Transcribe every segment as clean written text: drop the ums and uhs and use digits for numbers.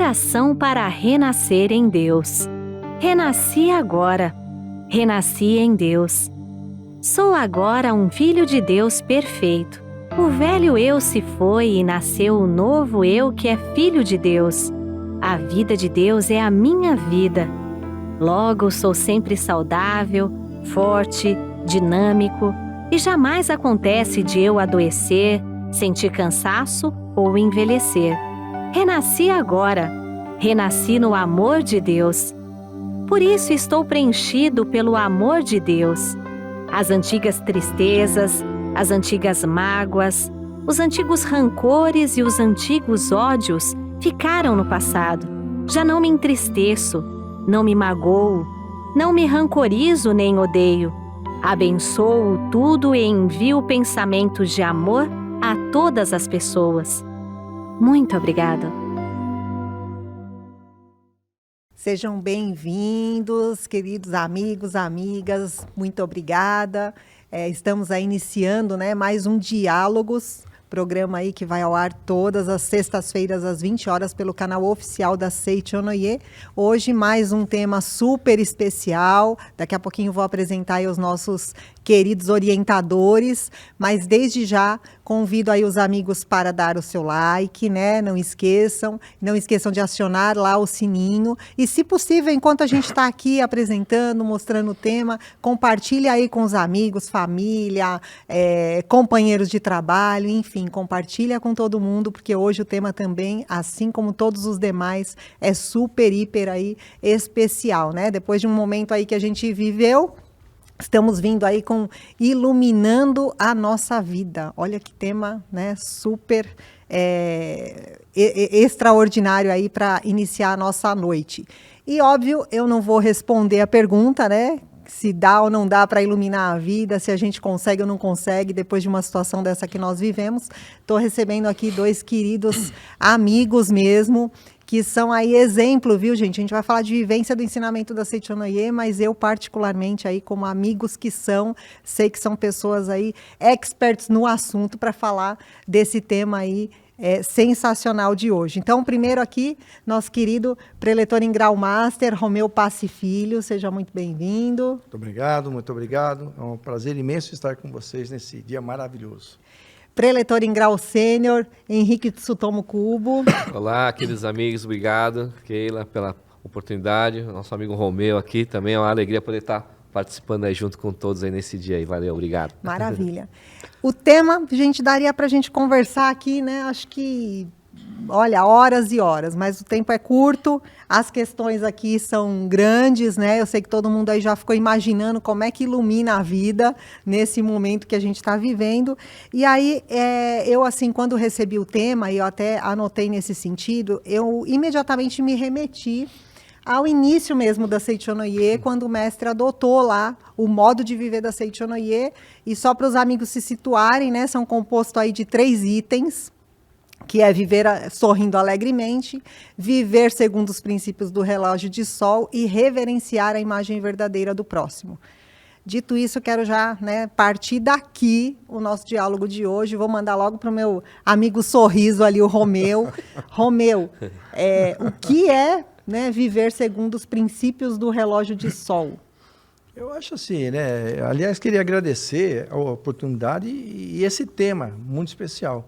Oração para renascer em Deus. Renasci agora. Renasci em Deus. Sou agora um filho de Deus perfeito. O velho eu se foi e nasceu o novo eu que é filho de Deus. A vida de Deus é a minha vida. Logo, sou sempre saudável, forte, dinâmico e jamais acontece de eu adoecer, sentir cansaço ou envelhecer. Renasci agora. Renasci no amor de Deus. Por isso estou preenchido pelo amor de Deus. As antigas tristezas, as antigas mágoas, os antigos rancores e os antigos ódios ficaram no passado. Já não me entristeço, não me magoo, não me rancorizo nem odeio. Abençoo tudo e envio pensamentos de amor a todas as pessoas. Muito obrigada. Sejam bem-vindos, queridos amigos, amigas. Muito obrigada. Estamos aí iniciando, mais um Diálogos, programa aí que vai ao ar todas as sextas-feiras às 20 horas pelo canal oficial da Seichonoye. Hoje mais um tema super especial. Daqui a pouquinho vou apresentar aí os nossos queridos orientadores, mas desde já convido aí os amigos para dar o seu like, Não esqueçam de acionar lá o sininho e, se possível, enquanto a gente está aqui apresentando, mostrando o tema, compartilhe aí com os amigos, família, companheiros de trabalho, enfim, compartilha com todo mundo, porque hoje o tema também, assim como todos os demais, é super, hiper aí especial, Depois de um momento aí que a gente viveu, estamos vindo aí com Iluminando a Nossa Vida. Olha que tema, super extraordinário aí para iniciar a nossa noite. E, óbvio, eu não vou responder a pergunta, se dá ou não dá para iluminar a vida, se a gente consegue ou não consegue, depois de uma situação dessa que nós vivemos. Estou recebendo aqui dois queridos amigos mesmo, que são aí exemplo, viu, gente? A gente vai falar de vivência do ensinamento da Seichonoye, mas eu, particularmente, aí, como amigos que são, sei que são pessoas aí experts no assunto para falar desse tema aí sensacional de hoje. Então, primeiro aqui, nosso querido preletor em grau master, Romeu Passi Filho, seja muito bem-vindo. Muito obrigado. É um prazer imenso estar com vocês nesse dia maravilhoso. Preletor em grau sênior, Henrique Tsutomu Kubo. Olá, queridos amigos, obrigado, Keila, pela oportunidade. Nosso amigo Romeu aqui também, é uma alegria poder estar participando aí junto com todos aí nesse dia aí. Valeu, obrigado. Maravilha. O tema, gente, daria para a gente conversar aqui, Acho que, olha, horas e horas, mas o tempo é curto, as questões aqui são grandes, Eu sei que todo mundo aí já ficou imaginando como é que ilumina a vida nesse momento que a gente está vivendo. E aí, eu, assim, quando recebi o tema, e eu até anotei nesse sentido, eu imediatamente me remeti ao início mesmo da Seichonoye, quando o mestre adotou lá o modo de viver da Seichonoye. E só para os amigos se situarem, são compostos aí de 3 itens, que é viver sorrindo alegremente, viver segundo os princípios do relógio de sol e reverenciar a imagem verdadeira do próximo. Dito isso, quero já partir daqui o nosso diálogo de hoje. Vou mandar logo para o meu amigo sorriso ali, o Romeu. Romeu, o que é viver segundo os princípios do relógio de sol? Eu acho assim, Aliás, queria agradecer a oportunidade e esse tema muito especial.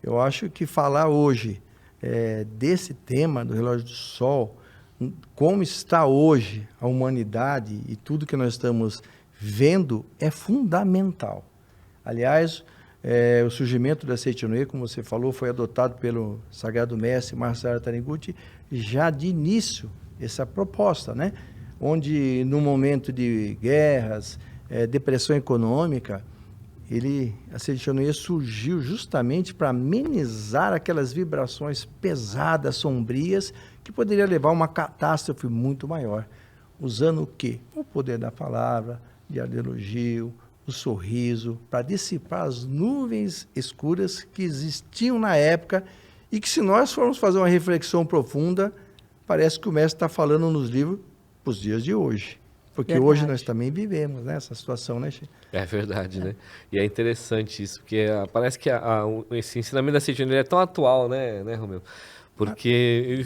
Eu acho que falar hoje desse tema do relógio do sol, como está hoje a humanidade e tudo que nós estamos vendo, é fundamental. Aliás, o surgimento da Seichonoye, como você falou, foi adotado pelo Sagrado Mestre Masaru Taniguchi já de início, essa proposta, Onde no momento de guerras, depressão econômica, a Seichonoye surgiu justamente para amenizar aquelas vibrações pesadas, sombrias, que poderia levar a uma catástrofe muito maior. Usando o quê? O poder da palavra, de elogio, o sorriso, para dissipar as nuvens escuras que existiam na época e que, se nós formos fazer uma reflexão profunda, parece que o mestre está falando nos livros para os dias de hoje. Porque verdade. Hoje nós também vivemos essa situação, Chico? É verdade, E é interessante isso, porque parece que esse ensinamento da Seichonoye é tão atual, Romeu? Porque ele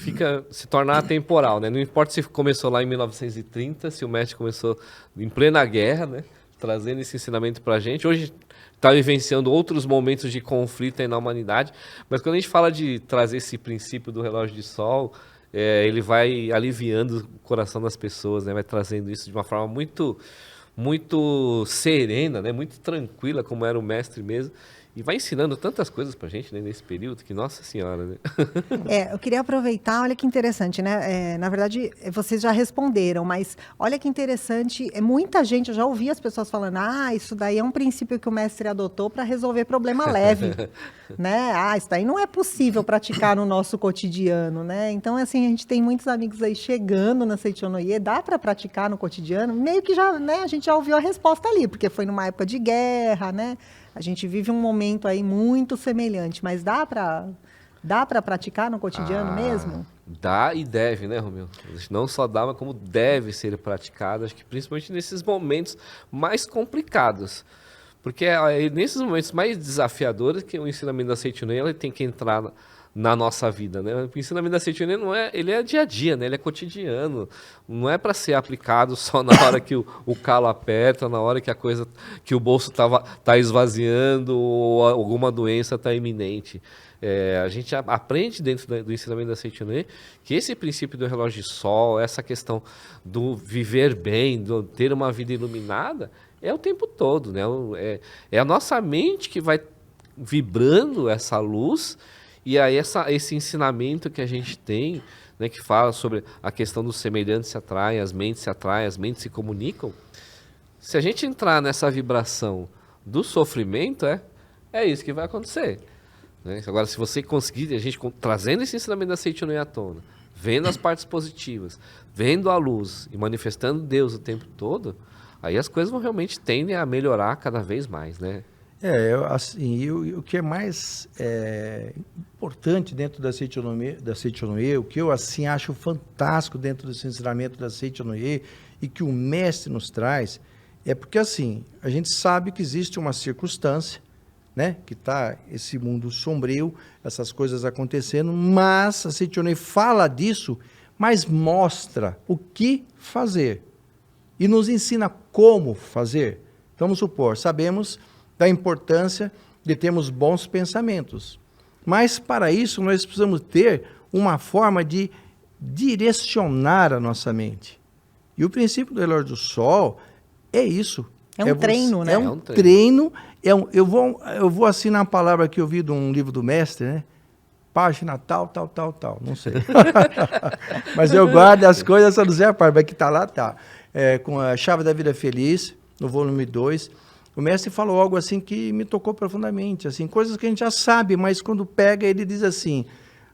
se torna atemporal, né? Não importa se começou lá em 1930, se o mestre começou em plena guerra, né? Trazendo esse ensinamento para a gente. Hoje está vivenciando outros momentos de conflito aí na humanidade, mas quando a gente fala de trazer esse princípio do relógio de sol, ele vai aliviando o coração das pessoas, né? Vai trazendo isso de uma forma muito serena, né? Muito tranquila, como era o mestre mesmo. E vai ensinando tantas coisas pra gente, né, nesse período, que nossa senhora, né? Eu queria aproveitar, olha que interessante, né? Na verdade, vocês já responderam, mas olha que interessante, muita gente, eu já ouvi as pessoas falando, isso daí é um princípio que o mestre adotou para resolver problema leve, né? Isso daí não é possível praticar no nosso cotidiano, né? Então, assim, a gente tem muitos amigos aí chegando na Seichonoye, dá para praticar no cotidiano? Meio que já, né, a gente já ouviu a resposta ali, porque foi numa época de guerra, né? A gente vive um momento aí muito semelhante, mas dá para praticar no cotidiano mesmo? Dá e deve, né, Romeu? Não só dá, mas como deve ser praticado, acho que principalmente nesses momentos mais complicados. Porque é nesses momentos mais desafiadores que o ensinamento da Seichonoye ele tem que entrar na nossa vida, né? O ensinamento da Seichonoye ele é dia a dia, né? Ele é cotidiano, não é para ser aplicado só na hora que o calo aperta, na hora que o bolso tá esvaziando ou alguma doença está iminente. A gente aprende dentro do ensinamento da Seichonoye que esse princípio do relógio de sol, essa questão do viver bem, do ter uma vida iluminada, é o tempo todo, né? É a nossa mente que vai vibrando essa luz. E aí esse ensinamento que a gente tem, né, que fala sobre a questão dos semelhantes se atraem, as mentes se comunicam. Se a gente entrar nessa vibração do sofrimento, é isso que vai acontecer. Né? Agora, se você conseguir, a gente trazendo esse ensinamento da Seichonoye à tona, vendo as partes positivas, vendo a luz e manifestando Deus o tempo todo, aí as coisas vão realmente tendem a melhorar cada vez mais, né? O que é mais importante dentro da Seichonoye, o que eu assim acho fantástico dentro desse ensinamento da Seichonoye e que o mestre nos traz, é porque assim, a gente sabe que existe uma circunstância, né, que está esse mundo sombrio, essas coisas acontecendo, mas a Seichonoye fala disso, mas mostra o que fazer e nos ensina como fazer. Então, vamos supor, sabemos da importância de termos bons pensamentos. Mas, para isso, nós precisamos ter uma forma de direcionar a nossa mente. E o princípio do relógio do sol é isso. É um treino, né? É um treino. Eu vou assinar a palavra que eu vi de um livro do mestre, né? Página tal. Não sei. Mas eu guardo as coisas, só não sei a parte, mas que está lá, tá. Com a Chave da Vida Feliz, no volume 2. O mestre falou algo assim que me tocou profundamente, assim, coisas que a gente já sabe, mas quando pega, ele diz assim,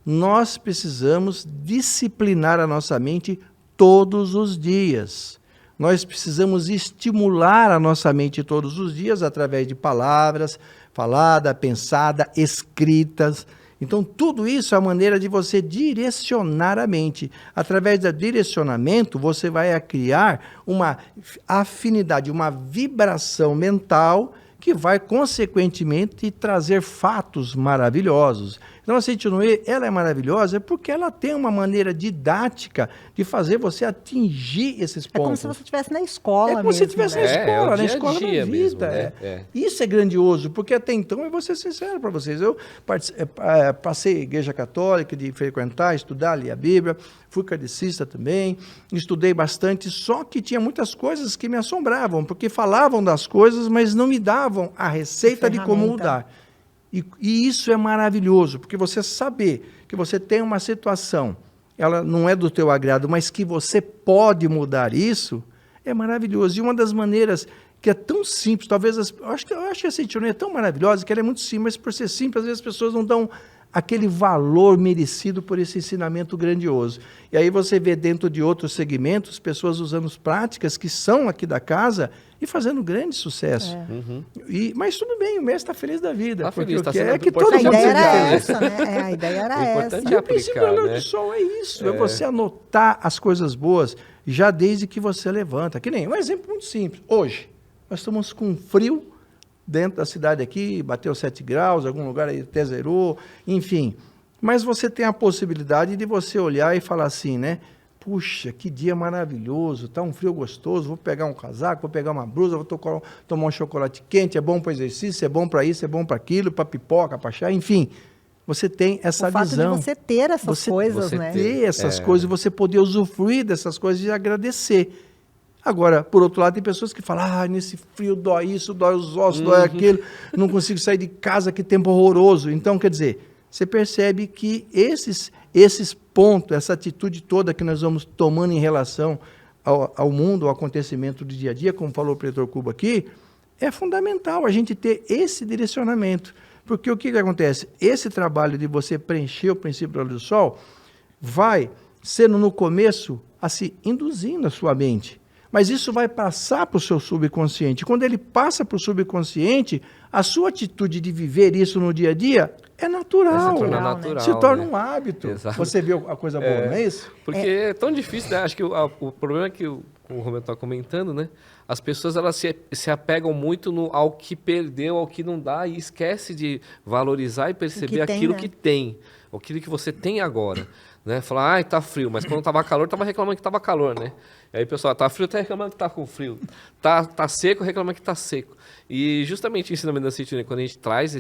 nós precisamos disciplinar a nossa mente todos os dias. Nós precisamos estimular a nossa mente todos os dias através de palavras, falada, pensada, escritas. Então, tudo isso é a maneira de você direcionar a mente. Através do direcionamento, você vai criar uma afinidade, uma vibração mental que vai, consequentemente, trazer fatos maravilhosos. Então, a Seichonoye, ela é maravilhosa porque ela tem uma maneira didática de fazer você atingir esses pontos. É como se você estivesse na escola mesmo. É como se estivesse na escola, na escola da vida. Mesmo, né? Isso é grandioso, porque até então, eu vou ser sincero para vocês, eu passei Igreja Católica, de frequentar, estudar, ler a Bíblia, fui kardecista também, estudei bastante, só que tinha muitas coisas que me assombravam, porque falavam das coisas, mas não me davam a receita de como mudar. E isso é maravilhoso, porque você saber que você tem uma situação, ela não é do teu agrado, mas que você pode mudar isso, é maravilhoso. E uma das maneiras que é tão simples, talvez, eu acho que a Seichonoye é tão maravilhosa, que ela é muito simples, mas por ser simples, às vezes as pessoas não dão aquele valor merecido por esse ensinamento grandioso. E aí você vê dentro de outros segmentos, pessoas usando práticas que são aqui da casa e fazendo grande sucesso. Mas tudo bem, o mestre está feliz da vida. Feliz, porque é que a ideia era essa, né? A ideia era essa. E o princípio do relógio do sol é isso, é você anotar as coisas boas já desde que você levanta. Que nem um exemplo muito simples. Hoje, nós estamos com frio, dentro da cidade aqui, bateu 7 graus, algum lugar aí até zerou, enfim. Mas você tem a possibilidade de você olhar e falar assim, né? Puxa, que dia maravilhoso, tá um frio gostoso, vou pegar um casaco, vou pegar uma blusa, vou tomar um chocolate quente, é bom para exercício, é bom para isso, é bom para aquilo, para pipoca, para chá, enfim. Você tem essa visão. O fato de você ter essas coisas, você né? ter essas coisas, você poder usufruir dessas coisas e agradecer. Agora, por outro lado, tem pessoas que falam, nesse frio dói isso, dói os ossos, dói aquilo, não consigo sair de casa, que tempo horroroso. Então, quer dizer, você percebe que esses pontos, essa atitude toda que nós vamos tomando em relação ao mundo, ao acontecimento do dia a dia, como falou o Pretor Cuba aqui, é fundamental a gente ter esse direcionamento. Porque o que acontece? Esse trabalho de você preencher o princípio da luz do sol vai sendo no começo assim, induzindo a sua mente. Mas isso vai passar para o seu subconsciente. Quando ele passa para o subconsciente, a sua atitude de viver isso no dia a dia é natural. Se torna um hábito. Exato. Você vê a coisa boa, não é isso? Porque é tão difícil, né? Acho que o problema é que o Romeu está comentando, né? As pessoas elas se apegam muito ao que perdeu, ao que não dá, e esquece de valorizar e perceber aquilo que tem, aquilo que você tem agora. Né? Falar, tá frio, mas quando tava calor, tava reclamando que tava calor, né? E aí, pessoal, tá frio, tá reclamando que tá com frio. Tá seco, reclamando que tá seco. E justamente o ensinamento da City, né? Quando a gente traz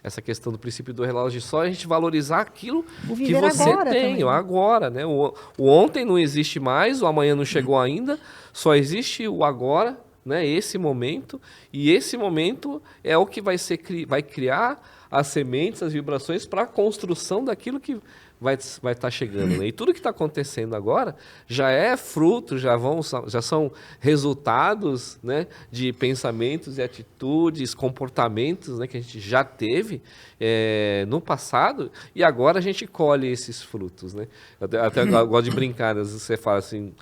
essa questão do princípio do relógio de sol, a gente valorizar aquilo que você tem, o agora, né? O ontem não existe mais, o amanhã não chegou ainda, só existe o agora, né? Esse momento, e esse momento é o que vai criar as sementes, as vibrações para a construção daquilo que vai estar chegando, né? E tudo que está acontecendo agora já é fruto, já são resultados, né, de pensamentos e atitudes, comportamentos, né, que a gente já teve no passado, e agora a gente colhe esses frutos, né? Até gosto de brincar, às vezes você fala assim,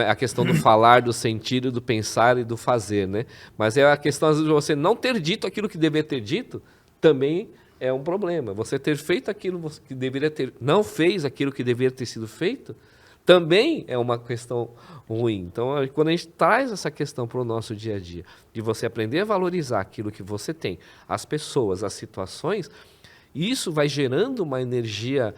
a questão do falar, do sentido, do pensar e do fazer, né? Mas é a questão, às vezes, de você não ter dito aquilo que deveria ter dito, também é um problema. Você ter feito aquilo que deveria ter, não fez aquilo que deveria ter sido feito, também é uma questão ruim. Então, quando a gente traz essa questão para o nosso dia a dia, de você aprender a valorizar aquilo que você tem, as pessoas, as situações, isso vai gerando uma energia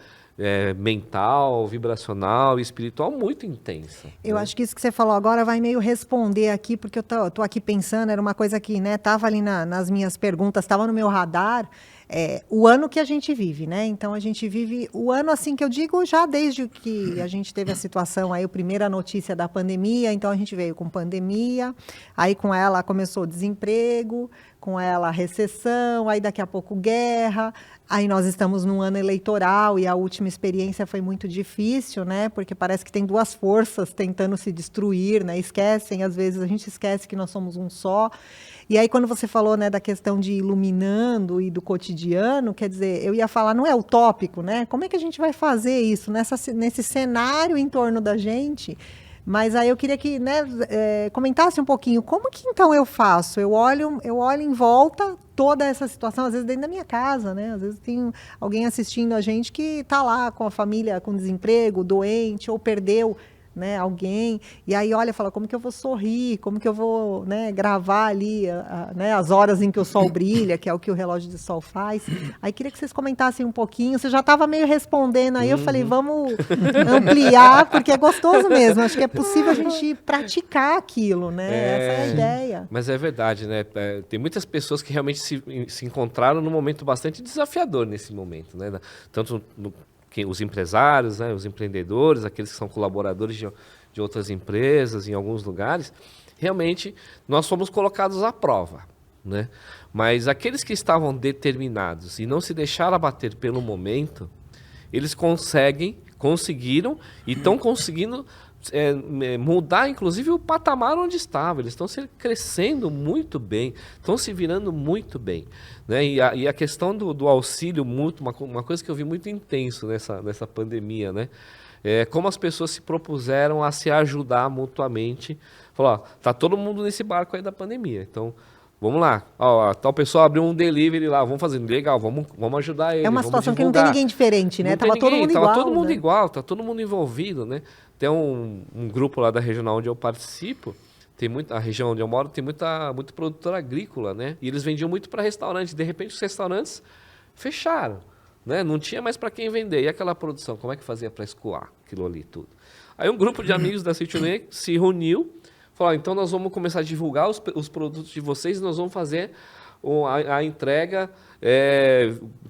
mental, vibracional e espiritual muito intensa. Eu né? acho que isso que você falou agora vai meio responder aqui, porque eu tô aqui pensando, era uma coisa que estava ali nas minhas perguntas, estava no meu radar, o ano que a gente vive, né? Então, a gente vive o ano, assim, que eu digo, já desde que a gente teve a situação, aí a primeira notícia da pandemia, então a gente veio com pandemia, aí com ela começou o desemprego, com ela a recessão, aí daqui a pouco guerra, aí nós estamos num ano eleitoral e a última experiência foi muito difícil, né? Porque parece que tem duas forças tentando se destruir, né? Às vezes a gente esquece que nós somos um só. E aí quando você falou, né, da questão de iluminando e do cotidiano, quer dizer, eu ia falar, não é utópico, né? Como é que a gente vai fazer isso nesse cenário em torno da gente? Mas aí eu queria que, né, comentasse um pouquinho, como que então eu faço? Eu olho em volta toda essa situação, às vezes dentro da minha casa, né? Às vezes tem alguém assistindo a gente que está lá com a família com desemprego, doente, ou perdeu, né, alguém, e aí olha, fala, como que eu vou sorrir, como que eu vou, né, gravar ali né, as horas em que o sol brilha, que é o que o relógio de sol faz. Aí queria que vocês comentassem um pouquinho, você já estava meio respondendo aí, eu falei, vamos ampliar, porque é gostoso mesmo, acho que é possível a gente praticar aquilo, né, essa é a ideia. Mas é verdade, né, tem muitas pessoas que realmente se encontraram num momento bastante desafiador nesse momento, né, tanto os empresários, né, os empreendedores, aqueles que são colaboradores de outras empresas em alguns lugares, realmente nós fomos colocados à prova, né? Mas aqueles que estavam determinados e não se deixaram abater pelo momento, eles conseguiram e estão conseguindo mudar, inclusive, o patamar onde estavam. Eles estão crescendo muito bem, estão se virando muito bem. Né? E a questão do auxílio mútuo, uma coisa que eu vi muito intenso nessa pandemia, né? Como as pessoas se propuseram a se ajudar mutuamente. Falou, tá todo mundo nesse barco aí da pandemia, então vamos lá, tal pessoa abriu um delivery lá, vamos fazer, legal, vamos ajudar ele. É uma situação que não tem ninguém diferente, né? Tava todo mundo igual. Tava todo mundo igual, tá todo mundo envolvido, né? Tem um grupo lá da regional onde eu participo, a região onde eu moro tem muita produtora agrícola, né? E eles vendiam muito para restaurantes, de repente os restaurantes fecharam, né? Não tinha mais para quem vender. E aquela produção, como é que fazia para escoar aquilo ali tudo? Aí um grupo de amigos da Ceitionei se reuniu, falou, então nós vamos começar a divulgar os produtos de vocês e nós vamos fazer a entrega.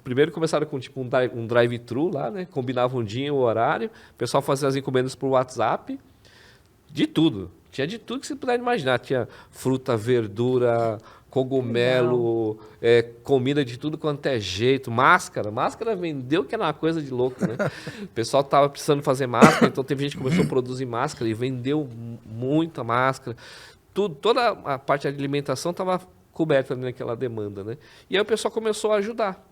Primeiro começaram com tipo um drive-thru lá, né? Combinavam um dia e o horário. O pessoal fazia as encomendas por WhatsApp. De tudo. Tinha de tudo que você puder imaginar. Tinha fruta, verdura, cogumelo, comida de tudo quanto é jeito. Máscara. Máscara vendeu, que era uma coisa de louco, né? O pessoal estava precisando fazer máscara, então teve gente que começou a produzir máscara e vendeu muita máscara. Toda a parte de alimentação estava coberta naquela demanda, né? E aí o pessoal começou a ajudar.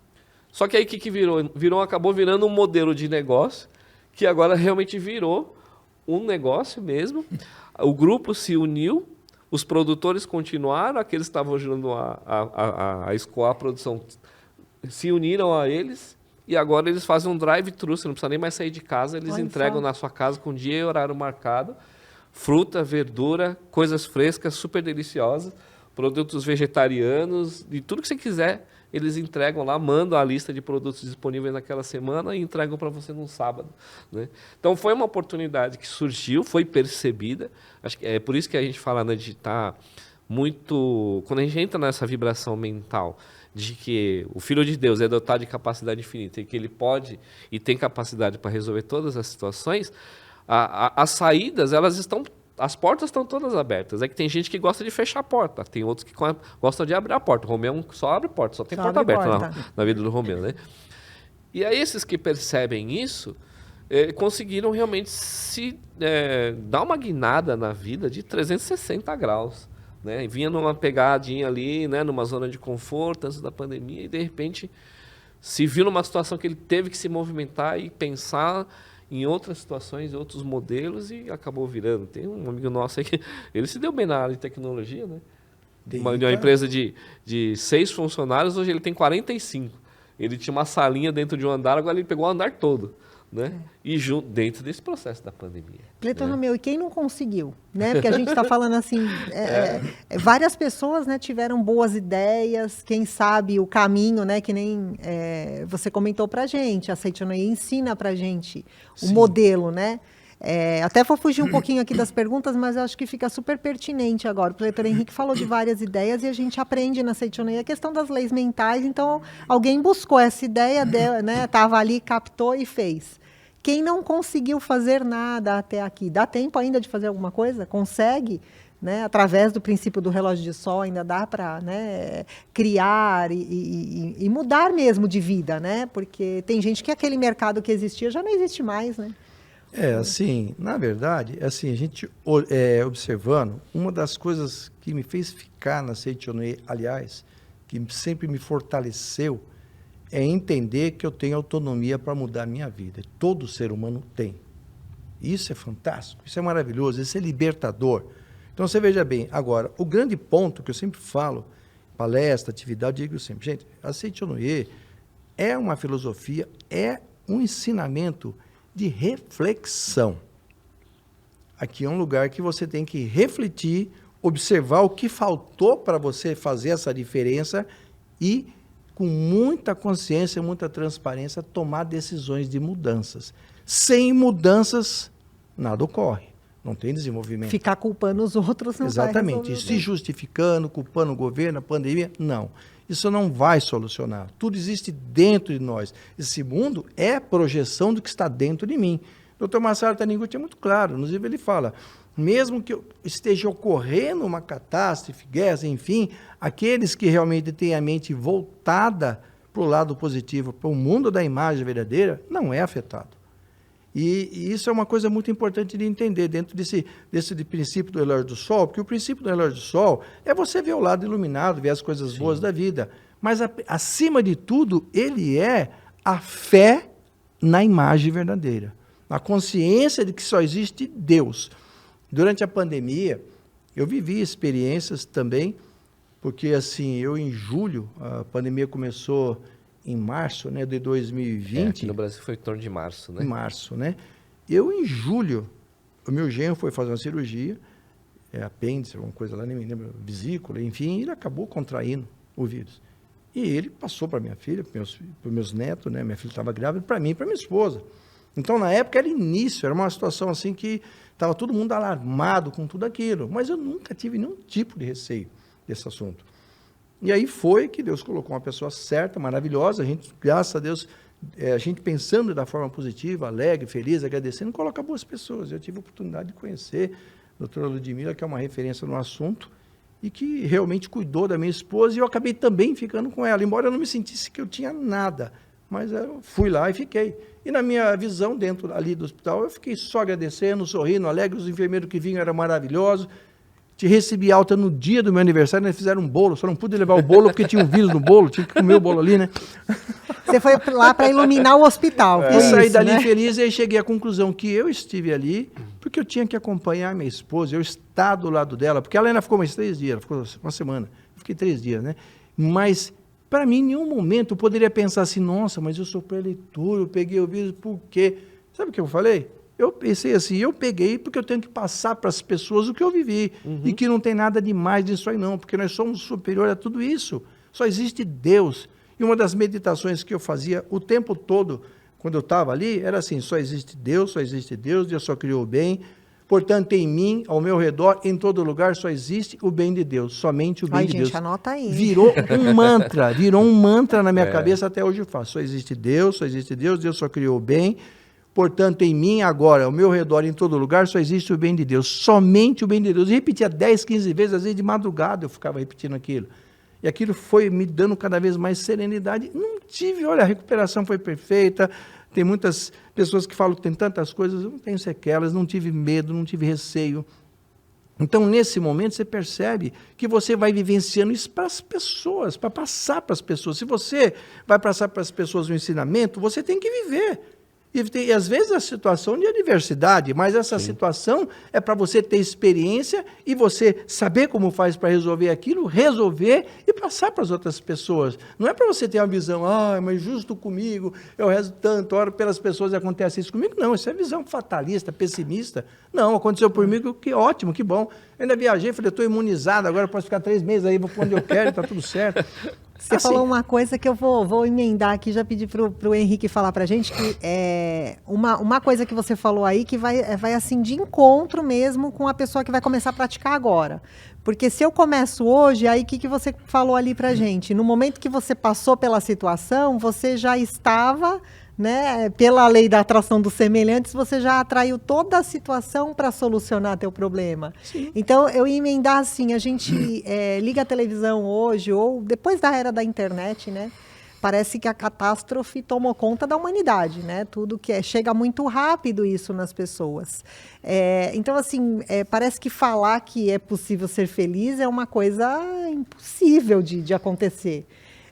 Só que aí o que virou? Acabou virando um modelo de negócio que agora realmente virou um negócio mesmo. O grupo se uniu, os produtores continuaram, aqueles que estavam ajudando a escoar a produção se uniram a eles e agora eles fazem um drive-thru, você não precisa nem mais sair de casa, eles entregam na sua casa com dia e horário marcado, fruta, verdura, coisas frescas, super deliciosas, produtos vegetarianos, de tudo que você quiser, eles entregam lá, mandam a lista de produtos disponíveis naquela semana e entregam para você no sábado, né? Então foi uma oportunidade que surgiu, foi percebida. Acho que é por isso que a gente fala, né, de estar muito... Quando a gente entra nessa vibração mental de que o Filho de Deus é dotado de capacidade infinita e que ele pode e tem capacidade para resolver todas as situações, as saídas, elas estão... As portas estão todas abertas. É que tem gente que gosta de fechar a porta. Tem outros que gostam de abrir a porta. O Romeu só abre porta, só tem porta aberta na vida do Romeu, né? E aí esses que percebem isso, conseguiram realmente dar uma guinada na vida de 360 graus. Né? E vinha numa pegadinha ali, né, numa zona de conforto antes da pandemia e de repente se viu numa situação que ele teve que se movimentar e pensar em outras situações, outros modelos e acabou virando. Tem um amigo nosso aí que ele se deu bem na área de tecnologia, né? Uma empresa de 6 funcionários, hoje ele tem 45. Ele tinha uma salinha dentro de um andar, agora ele pegou o andar todo, né? E dentro desse processo da pandemia. Cleiton, meu, e quem não conseguiu? Né? Porque a gente está falando assim, várias pessoas, né, tiveram boas ideias, quem sabe o caminho, né, que nem você comentou para a gente, a Ceitionei ensina para a gente o modelo, né? Até vou fugir um pouquinho aqui das perguntas, mas eu acho que fica super pertinente agora. O Cleiton Henrique falou de várias ideias e a gente aprende na Ceitionei a questão das leis mentais, então alguém buscou essa ideia, né, estava ali, captou e fez. Quem não conseguiu fazer nada até aqui, dá tempo ainda de fazer alguma coisa? Consegue? Né? Através do princípio do relógio de sol, ainda dá para, né, criar e mudar mesmo de vida, né? Porque tem gente que aquele mercado que existia já não existe mais, né? Assim, na verdade, assim, a gente observando, uma das coisas que me fez ficar na Ceitionei, aliás, que sempre me fortaleceu, é entender que eu tenho autonomia para mudar a minha vida. Todo ser humano tem. Isso é fantástico, isso é maravilhoso, isso é libertador. Então, você veja bem, agora, o grande ponto que eu sempre falo, palestra, atividade, eu digo sempre, gente, a Ceitionei é uma filosofia, é um ensinamento de reflexão. Aqui é um lugar que você tem que refletir, observar o que faltou para você fazer essa diferença e com muita consciência, muita transparência, tomar decisões de mudanças. Sem mudanças, nada ocorre. Não tem desenvolvimento. Ficar culpando os outros não vai resolver. Exatamente. Se justificando, culpando o governo, a pandemia, não. Isso não vai solucionar. Tudo existe dentro de nós. Esse mundo é projeção do que está dentro de mim. O Dr. Marcelo Taninguti é muito claro. Inclusive, ele fala, mesmo que esteja ocorrendo uma catástrofe, guerra, enfim, aqueles que realmente têm a mente voltada para o lado positivo, para o mundo da imagem verdadeira, não é afetado. E isso é uma coisa muito importante de entender dentro desse princípio do relógio do sol, porque o princípio do relógio do sol é você ver o lado iluminado, ver as coisas boas da vida. Mas, acima de tudo, ele é a fé na imagem verdadeira, a consciência de que só existe Deus. Durante a pandemia, eu vivi experiências também, porque assim, eu em julho, a pandemia começou em março, né, de 2020. Aqui no Brasil foi em torno de março, né? Em março, né? Eu em julho, o meu genro foi fazer uma cirurgia, apêndice, alguma coisa lá, nem me lembro, vesícula, enfim, ele acabou contraindo o vírus. E ele passou para minha filha, para meus netos, né? Minha filha estava grávida, para mim e para minha esposa. Então, na época, era início, era uma situação assim que estava todo mundo alarmado com tudo aquilo. Mas eu nunca tive nenhum tipo de receio desse assunto. E aí foi que Deus colocou uma pessoa certa, maravilhosa. A gente, graças a Deus, a gente pensando da forma positiva, alegre, feliz, agradecendo, coloca boas pessoas. Eu tive a oportunidade de conhecer a doutora Ludmila, que é uma referência no assunto, e que realmente cuidou da minha esposa, e eu acabei também ficando com ela, embora eu não me sentisse que eu tinha nada, mas eu fui lá e fiquei. E na minha visão, dentro ali do hospital, eu fiquei só agradecendo, sorrindo, alegre, os enfermeiros que vinham eram maravilhosos, te recebi alta no dia do meu aniversário, eles fizeram um bolo, só não pude levar o bolo porque tinha um vírus no bolo, tinha que comer o bolo ali, né? Você foi lá para iluminar o hospital. Eu saí dali feliz e aí cheguei à conclusão que eu estive ali porque eu tinha que acompanhar minha esposa, eu estar do lado dela, porque ela ainda ficou mais 3 dias, ela ficou uma semana, eu fiquei 3 dias, né? Mas, para mim, em nenhum momento eu poderia pensar assim, nossa, mas eu sou preletor, eu peguei o vírus, por quê? Sabe o que eu falei? Eu pensei assim, eu peguei porque eu tenho que passar para as pessoas o que eu vivi, e que não tem nada de mais disso aí não, porque nós somos superior a tudo isso, só existe Deus. E uma das meditações que eu fazia o tempo todo, quando eu estava ali, era assim, só existe Deus, Deus só criou o bem, portanto, em mim, ao meu redor, em todo lugar, só existe o bem de Deus, somente o bem de Deus. Gente, anota aí. Virou um mantra na minha cabeça, até hoje eu faço, só existe Deus, Deus só criou o bem, portanto, em mim, agora, ao meu redor, em todo lugar, só existe o bem de Deus, somente o bem de Deus. Eu repetia 10, 15 vezes, às vezes de madrugada eu ficava repetindo aquilo. E aquilo foi me dando cada vez mais serenidade. Não tive, olha, a recuperação foi perfeita. Tem muitas pessoas que falam que tem tantas coisas, eu não tenho sequelas, não tive medo, não tive receio. Então, nesse momento, você percebe que você vai vivenciando isso para as pessoas, para passar para as pessoas. Se você vai passar para as pessoas o ensinamento, você tem que viver. E às vezes a situação de adversidade, mas essa situação é para você ter experiência e você saber como faz para resolver aquilo, resolver e passar para as outras pessoas. Não é para você ter uma visão, mas justo comigo, eu rezo tanto, oro pelas pessoas e acontece isso comigo. Não, isso é visão fatalista, pessimista. Não, aconteceu comigo, que ótimo, que bom. Eu ainda viajei, falei, eu estou imunizado, agora eu posso ficar 3 meses aí, vou para onde eu quero, está tudo certo. Você falou uma coisa que eu vou emendar aqui, já pedi para o Henrique falar para a gente, que é uma coisa que você falou aí que vai assim de encontro mesmo com a pessoa que vai começar a praticar agora. Porque se eu começo hoje, aí o que você falou ali para a gente? No momento que você passou pela situação, você já estava, né, pela lei da atração dos semelhantes, você já atraiu toda a situação para solucionar teu problema. Sim. Então, eu ia emendar assim, a gente liga a televisão hoje, ou depois da era da internet, né? Parece que a catástrofe tomou conta da humanidade, né? Tudo que chega muito rápido isso nas pessoas. Então, assim, parece que falar que é possível ser feliz é uma coisa impossível de acontecer.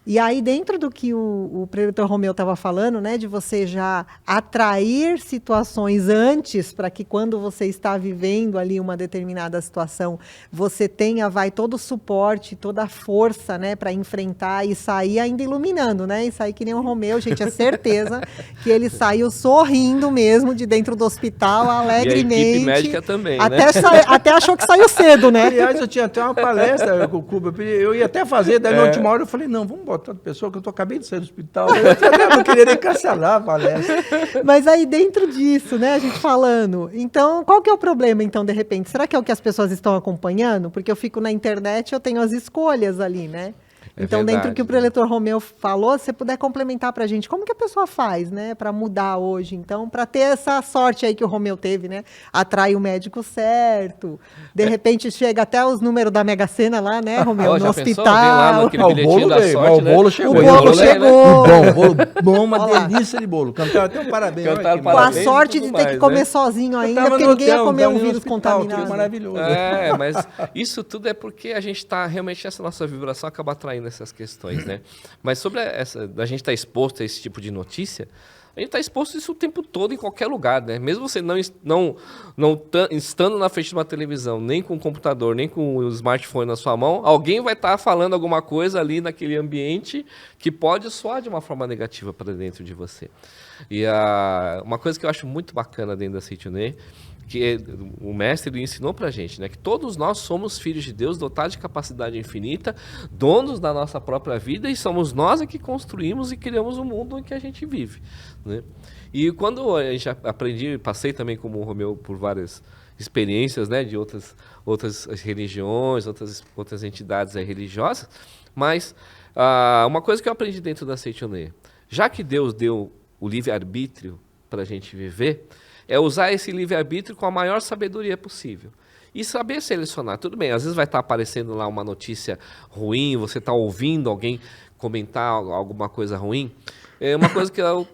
E aí, dentro do que o preletor Romeu estava falando, né, de você já atrair situações antes, para que quando você está vivendo ali uma determinada situação, você tenha, todo o suporte, toda a força, né, para enfrentar e sair ainda iluminando, né? E sair que nem o Romeu, gente, é certeza que ele saiu sorrindo mesmo de dentro do hospital, alegremente. E a equipe médica também, até, né? até achou que saiu cedo, né? Aliás, eu tinha até uma palestra com o Cuba, eu ia até fazer, daí na última hora eu falei, não, vamos botar outra pessoa, que eu acabei de sair do hospital, eu não queria nem cancelar a palestra. Mas aí dentro disso, né, a gente falando, então qual que é o problema então de repente? Será que é o que as pessoas estão acompanhando? Porque eu fico na internet, eu tenho as escolhas ali, né? Então, dentro do que o preletor Romeu falou, se você puder complementar para a gente, como que a pessoa faz, né, para mudar hoje, então, para ter essa sorte aí que o Romeu teve, né, atrai o médico certo, de repente chega até os números da Mega Sena lá, né, Romeu, no hospital. O bolo veio, o bolo chegou. O bolo chegou. Bolo bom, uma delícia de bolo. Cantaram até um parabéns. Com a sorte de ter que comer sozinho ainda, porque ninguém ia comer um vírus contaminado. Maravilhoso. Mas isso tudo é porque a gente está, realmente, essa nossa vibração acaba atraindo essas questões, né? Mas sobre a gente estar exposto a esse tipo de notícia, a gente está exposto isso o tempo todo em qualquer lugar, né? Mesmo você não estando na frente de uma televisão, nem com o computador, nem com o smartphone na sua mão, alguém vai estar falando alguma coisa ali naquele ambiente que pode soar de uma forma negativa para dentro de você. E uma coisa que eu acho muito bacana dentro da Seitione que o mestre ele ensinou pra gente, né? Que todos nós somos filhos de Deus, dotados de capacidade infinita, donos da nossa própria vida, e somos nós que construímos e criamos o mundo em que a gente vive, né? E quando a gente passei também como o Romeu por várias experiências, né, de outras religiões, outras entidades religiosas, mas uma coisa que eu aprendi dentro da Seichonoye, já que Deus deu o livre-arbítrio para a gente viver, é usar esse livre-arbítrio com a maior sabedoria possível. E saber selecionar. Tudo bem, às vezes vai estar aparecendo lá uma notícia ruim, você está ouvindo alguém comentar alguma coisa ruim. É uma coisa que eu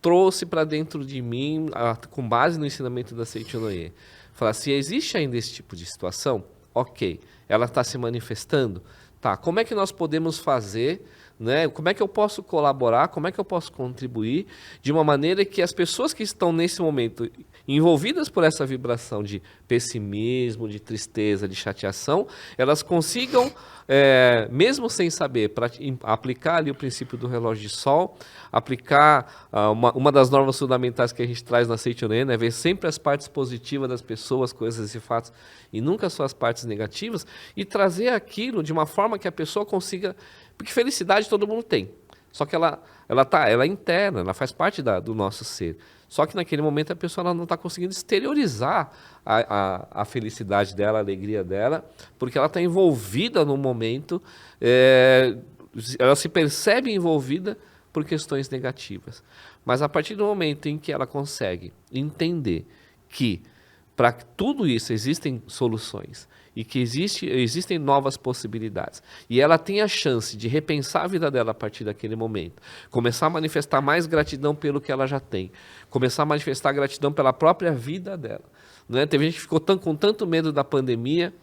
trouxe para dentro de mim, com base no ensinamento da Seichonoye. Falar, se existe ainda esse tipo de situação, ok, ela está se manifestando, tá, como é que nós podemos fazer, né? Como é que eu posso colaborar, como é que eu posso contribuir de uma maneira que as pessoas que estão nesse momento envolvidas por essa vibração de pessimismo, de tristeza, de chateação, elas consigam, mesmo sem saber, aplicar ali o princípio do relógio de sol, aplicar uma das normas fundamentais que a gente traz na Seichonoye, né? Ver sempre as partes positivas das pessoas, coisas e fatos, e nunca só as partes negativas, e trazer aquilo de uma forma que a pessoa consiga. Porque felicidade todo mundo tem, só que ela é interna, ela faz parte do nosso ser. Só que naquele momento a pessoa não está conseguindo exteriorizar a felicidade dela, a alegria dela, porque ela está envolvida no momento, ela se percebe envolvida por questões negativas. Mas a partir do momento em que ela consegue entender que para tudo isso existem soluções, e que existem novas possibilidades. E ela tem a chance de repensar a vida dela a partir daquele momento. Começar a manifestar mais gratidão pelo que ela já tem. Começar a manifestar gratidão pela própria vida dela. Né? Teve gente que ficou com tanto medo da pandemia,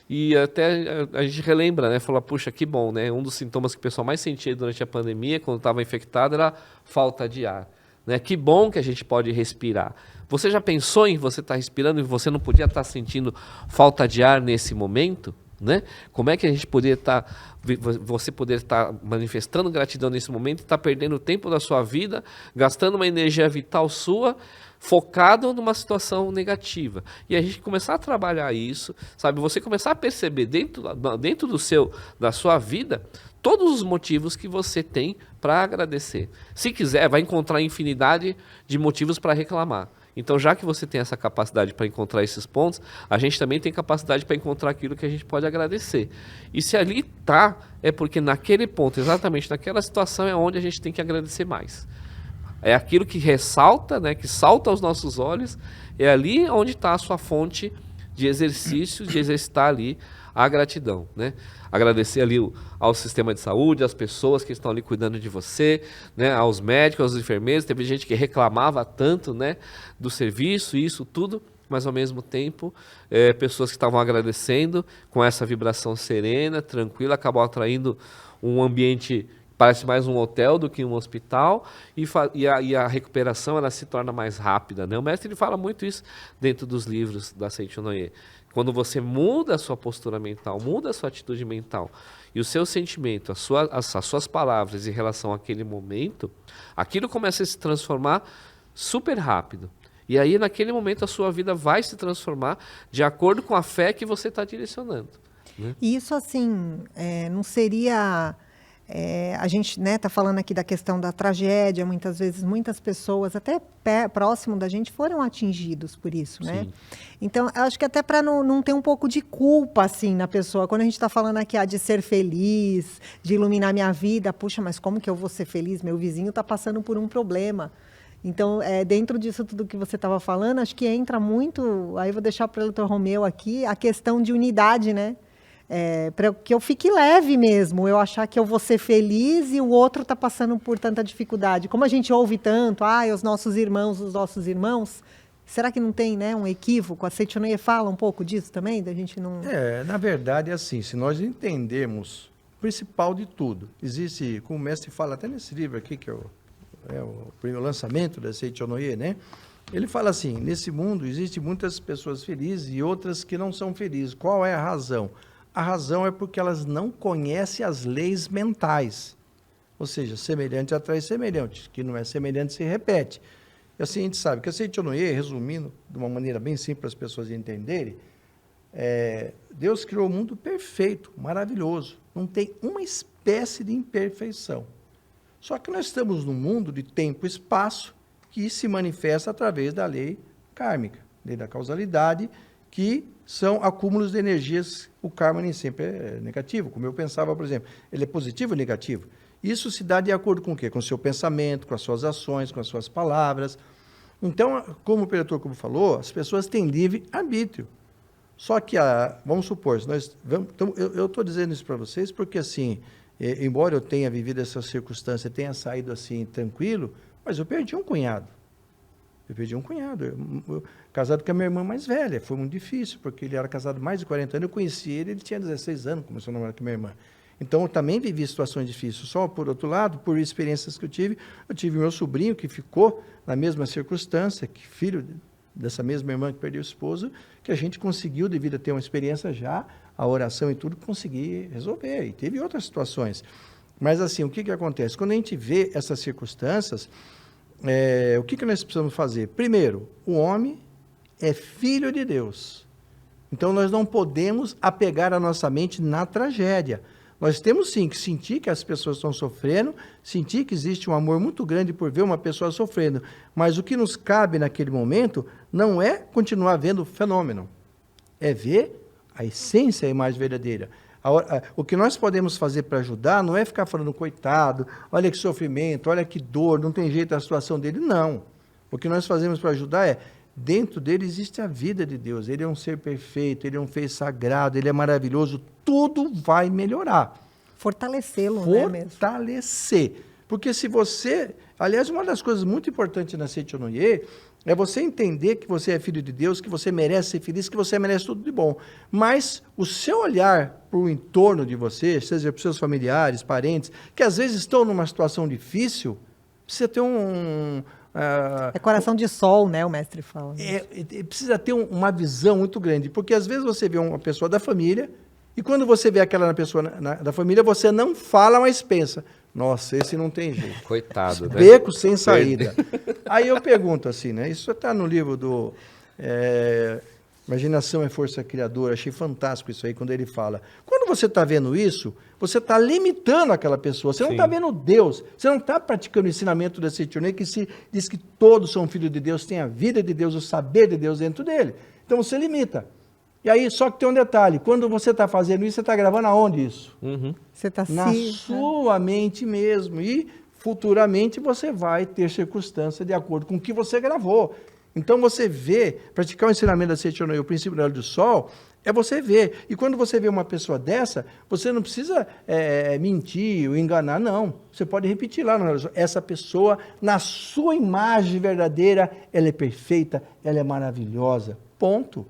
e até a gente relembra, né? Fala, puxa, que bom, né? Um dos sintomas que o pessoal mais sentia durante a pandemia, quando estava infectado, era falta de ar. Né? Que bom que a gente pode respirar. Você já pensou em você estar respirando e você não podia estar sentindo falta de ar nesse momento? Né? Como é que a gente você poder estar manifestando gratidão nesse momento e estar perdendo o tempo da sua vida, gastando uma energia vital sua, focado numa situação negativa? E a gente começar a trabalhar isso, sabe? Você começar a perceber dentro da sua vida todos os motivos que você tem para agradecer. Se quiser, vai encontrar infinidade de motivos para reclamar. Então, já que você tem essa capacidade para encontrar esses pontos, a gente também tem capacidade para encontrar aquilo que a gente pode agradecer. E se ali está, é porque naquele ponto, exatamente naquela situação, é onde a gente tem que agradecer mais. É aquilo que ressalta, né, que salta aos nossos olhos, é ali onde está a sua fonte de exercício, de exercitar ali a gratidão, né? Agradecer ali ao sistema de saúde, às pessoas que estão ali cuidando de você, né? Aos médicos, aos enfermeiros. Teve gente que reclamava tanto, né, do serviço, isso tudo, mas ao mesmo tempo pessoas que estavam agradecendo com essa vibração serena, tranquila, acabou atraindo um ambiente, parece mais um hotel do que um hospital, e a recuperação ela se torna mais rápida, né? O mestre ele fala muito isso dentro dos livros da Seichonoye. Quando você muda a sua postura mental, muda a sua atitude mental, e o seu sentimento, as suas palavras em relação àquele momento, aquilo começa a se transformar super rápido. E aí, naquele momento, a sua vida vai se transformar de acordo com a fé que você está direcionando. Né? E isso, assim, não seria... a gente está falando aqui da questão da tragédia, muitas vezes muitas pessoas, até próximo da gente, foram atingidos por isso, né? Sim. Então, eu acho que até para não ter um pouco de culpa, assim, na pessoa, quando a gente está falando aqui de ser feliz, de iluminar minha vida, puxa, mas como que eu vou ser feliz? Meu vizinho está passando por um problema. Então, dentro disso tudo que você estava falando, acho que entra muito, aí vou deixar para o Dr. Romeu aqui, a questão de unidade, né? Para que eu fique leve mesmo, eu achar que eu vou ser feliz e o outro está passando por tanta dificuldade. Como a gente ouve tanto, os nossos irmãos, será que não tem, né, um equívoco? A Seichonoye fala um pouco disso também, da gente não... Na verdade é assim, se nós entendermos o principal de tudo, existe, como o mestre fala até nesse livro aqui, que é o primeiro lançamento da Seichonoye, né? Ele fala assim, nesse mundo existem muitas pessoas felizes e outras que não são felizes. Qual é a razão? A razão é porque elas não conhecem as leis mentais. Ou seja, semelhante atrai semelhante, que não é semelhante se repete. E assim a gente sabe que a Seichonoye, resumindo de uma maneira bem simples para as pessoas entenderem, Deus criou o mundo perfeito, maravilhoso. Não tem uma espécie de imperfeição. Só que nós estamos num mundo de tempo e espaço que se manifesta através da lei kármica, lei da causalidade, que são acúmulos de energias. O karma nem sempre é negativo, como eu pensava, por exemplo. Ele é positivo ou negativo? Isso se dá de acordo com o quê? Com o seu pensamento, com as suas ações, com as suas palavras. Então, como o Pedro como falou, as pessoas têm livre arbítrio. Só que, vamos supor, eu estou dizendo isso para vocês porque, assim, embora eu tenha vivido essa circunstância, tenha saído assim tranquilo, mas eu perdi um cunhado. Casado com a minha irmã mais velha. Foi muito difícil, porque ele era casado mais de 40 anos. Eu conheci ele tinha 16 anos, começou a namorar com a minha irmã. Então, eu também vivi situações difíceis. Só por outro lado, por experiências que eu tive meu sobrinho que ficou na mesma circunstância, que filho dessa mesma irmã que perdeu o esposo, que a gente conseguiu, devido a ter uma experiência já, a oração e tudo, conseguir resolver. E teve outras situações. Mas, assim, o que acontece? Quando a gente vê essas circunstâncias, o que nós precisamos fazer? Primeiro, o homem é filho de Deus. Então, nós não podemos apegar a nossa mente na tragédia. Nós temos, sim, que sentir que as pessoas estão sofrendo, sentir que existe um amor muito grande por ver uma pessoa sofrendo. Mas o que nos cabe naquele momento não é continuar vendo o fenômeno, é ver a essência, a imagem verdadeira. O que nós podemos fazer para ajudar não é ficar falando, coitado, olha que sofrimento, olha que dor, não tem jeito a situação dele. Não. O que nós fazemos para ajudar é, dentro dele existe a vida de Deus. Ele é um ser perfeito, ele é um ser sagrado, ele é maravilhoso. Tudo vai melhorar. Fortalecê-lo, né? Fortalecer. Porque se você... Aliás, uma das coisas muito importantes na Seichonoye é você entender que você é filho de Deus, que você merece ser feliz, que você merece tudo de bom. Mas o seu olhar para o entorno de você, seja para os seus familiares, parentes, que às vezes estão numa situação difícil, precisa ter é coração de sol, né? O mestre fala. Precisa ter uma visão muito grande. Porque às vezes você vê uma pessoa da família, e quando você vê aquela pessoa da família, você não fala, mas pensa, nossa, esse não tem jeito. Coitado, né? Beco sem saída. Aí eu pergunto assim, né? Isso está no livro do Imaginação é Força Criadora. Achei fantástico isso aí, quando ele fala. Quando você está vendo isso, você está limitando aquela pessoa. Você não está vendo Deus. Você não está praticando o ensinamento da Seichonoye, que se diz que todos são filhos de Deus, tem a vida de Deus, o saber de Deus dentro dele. Então você limita. E aí, só que tem um detalhe, quando você está fazendo isso, você está gravando aonde isso? Você está na sua mente mesmo. E futuramente você vai ter circunstância de acordo com o que você gravou. Então você vê, praticar o ensinamento da Seichonoye, o princípio da lei do sol, é você ver. E quando você vê uma pessoa dessa, você não precisa mentir ou enganar, não. Você pode repetir lá, essa pessoa, na sua imagem verdadeira, ela é perfeita, ela é maravilhosa. Ponto.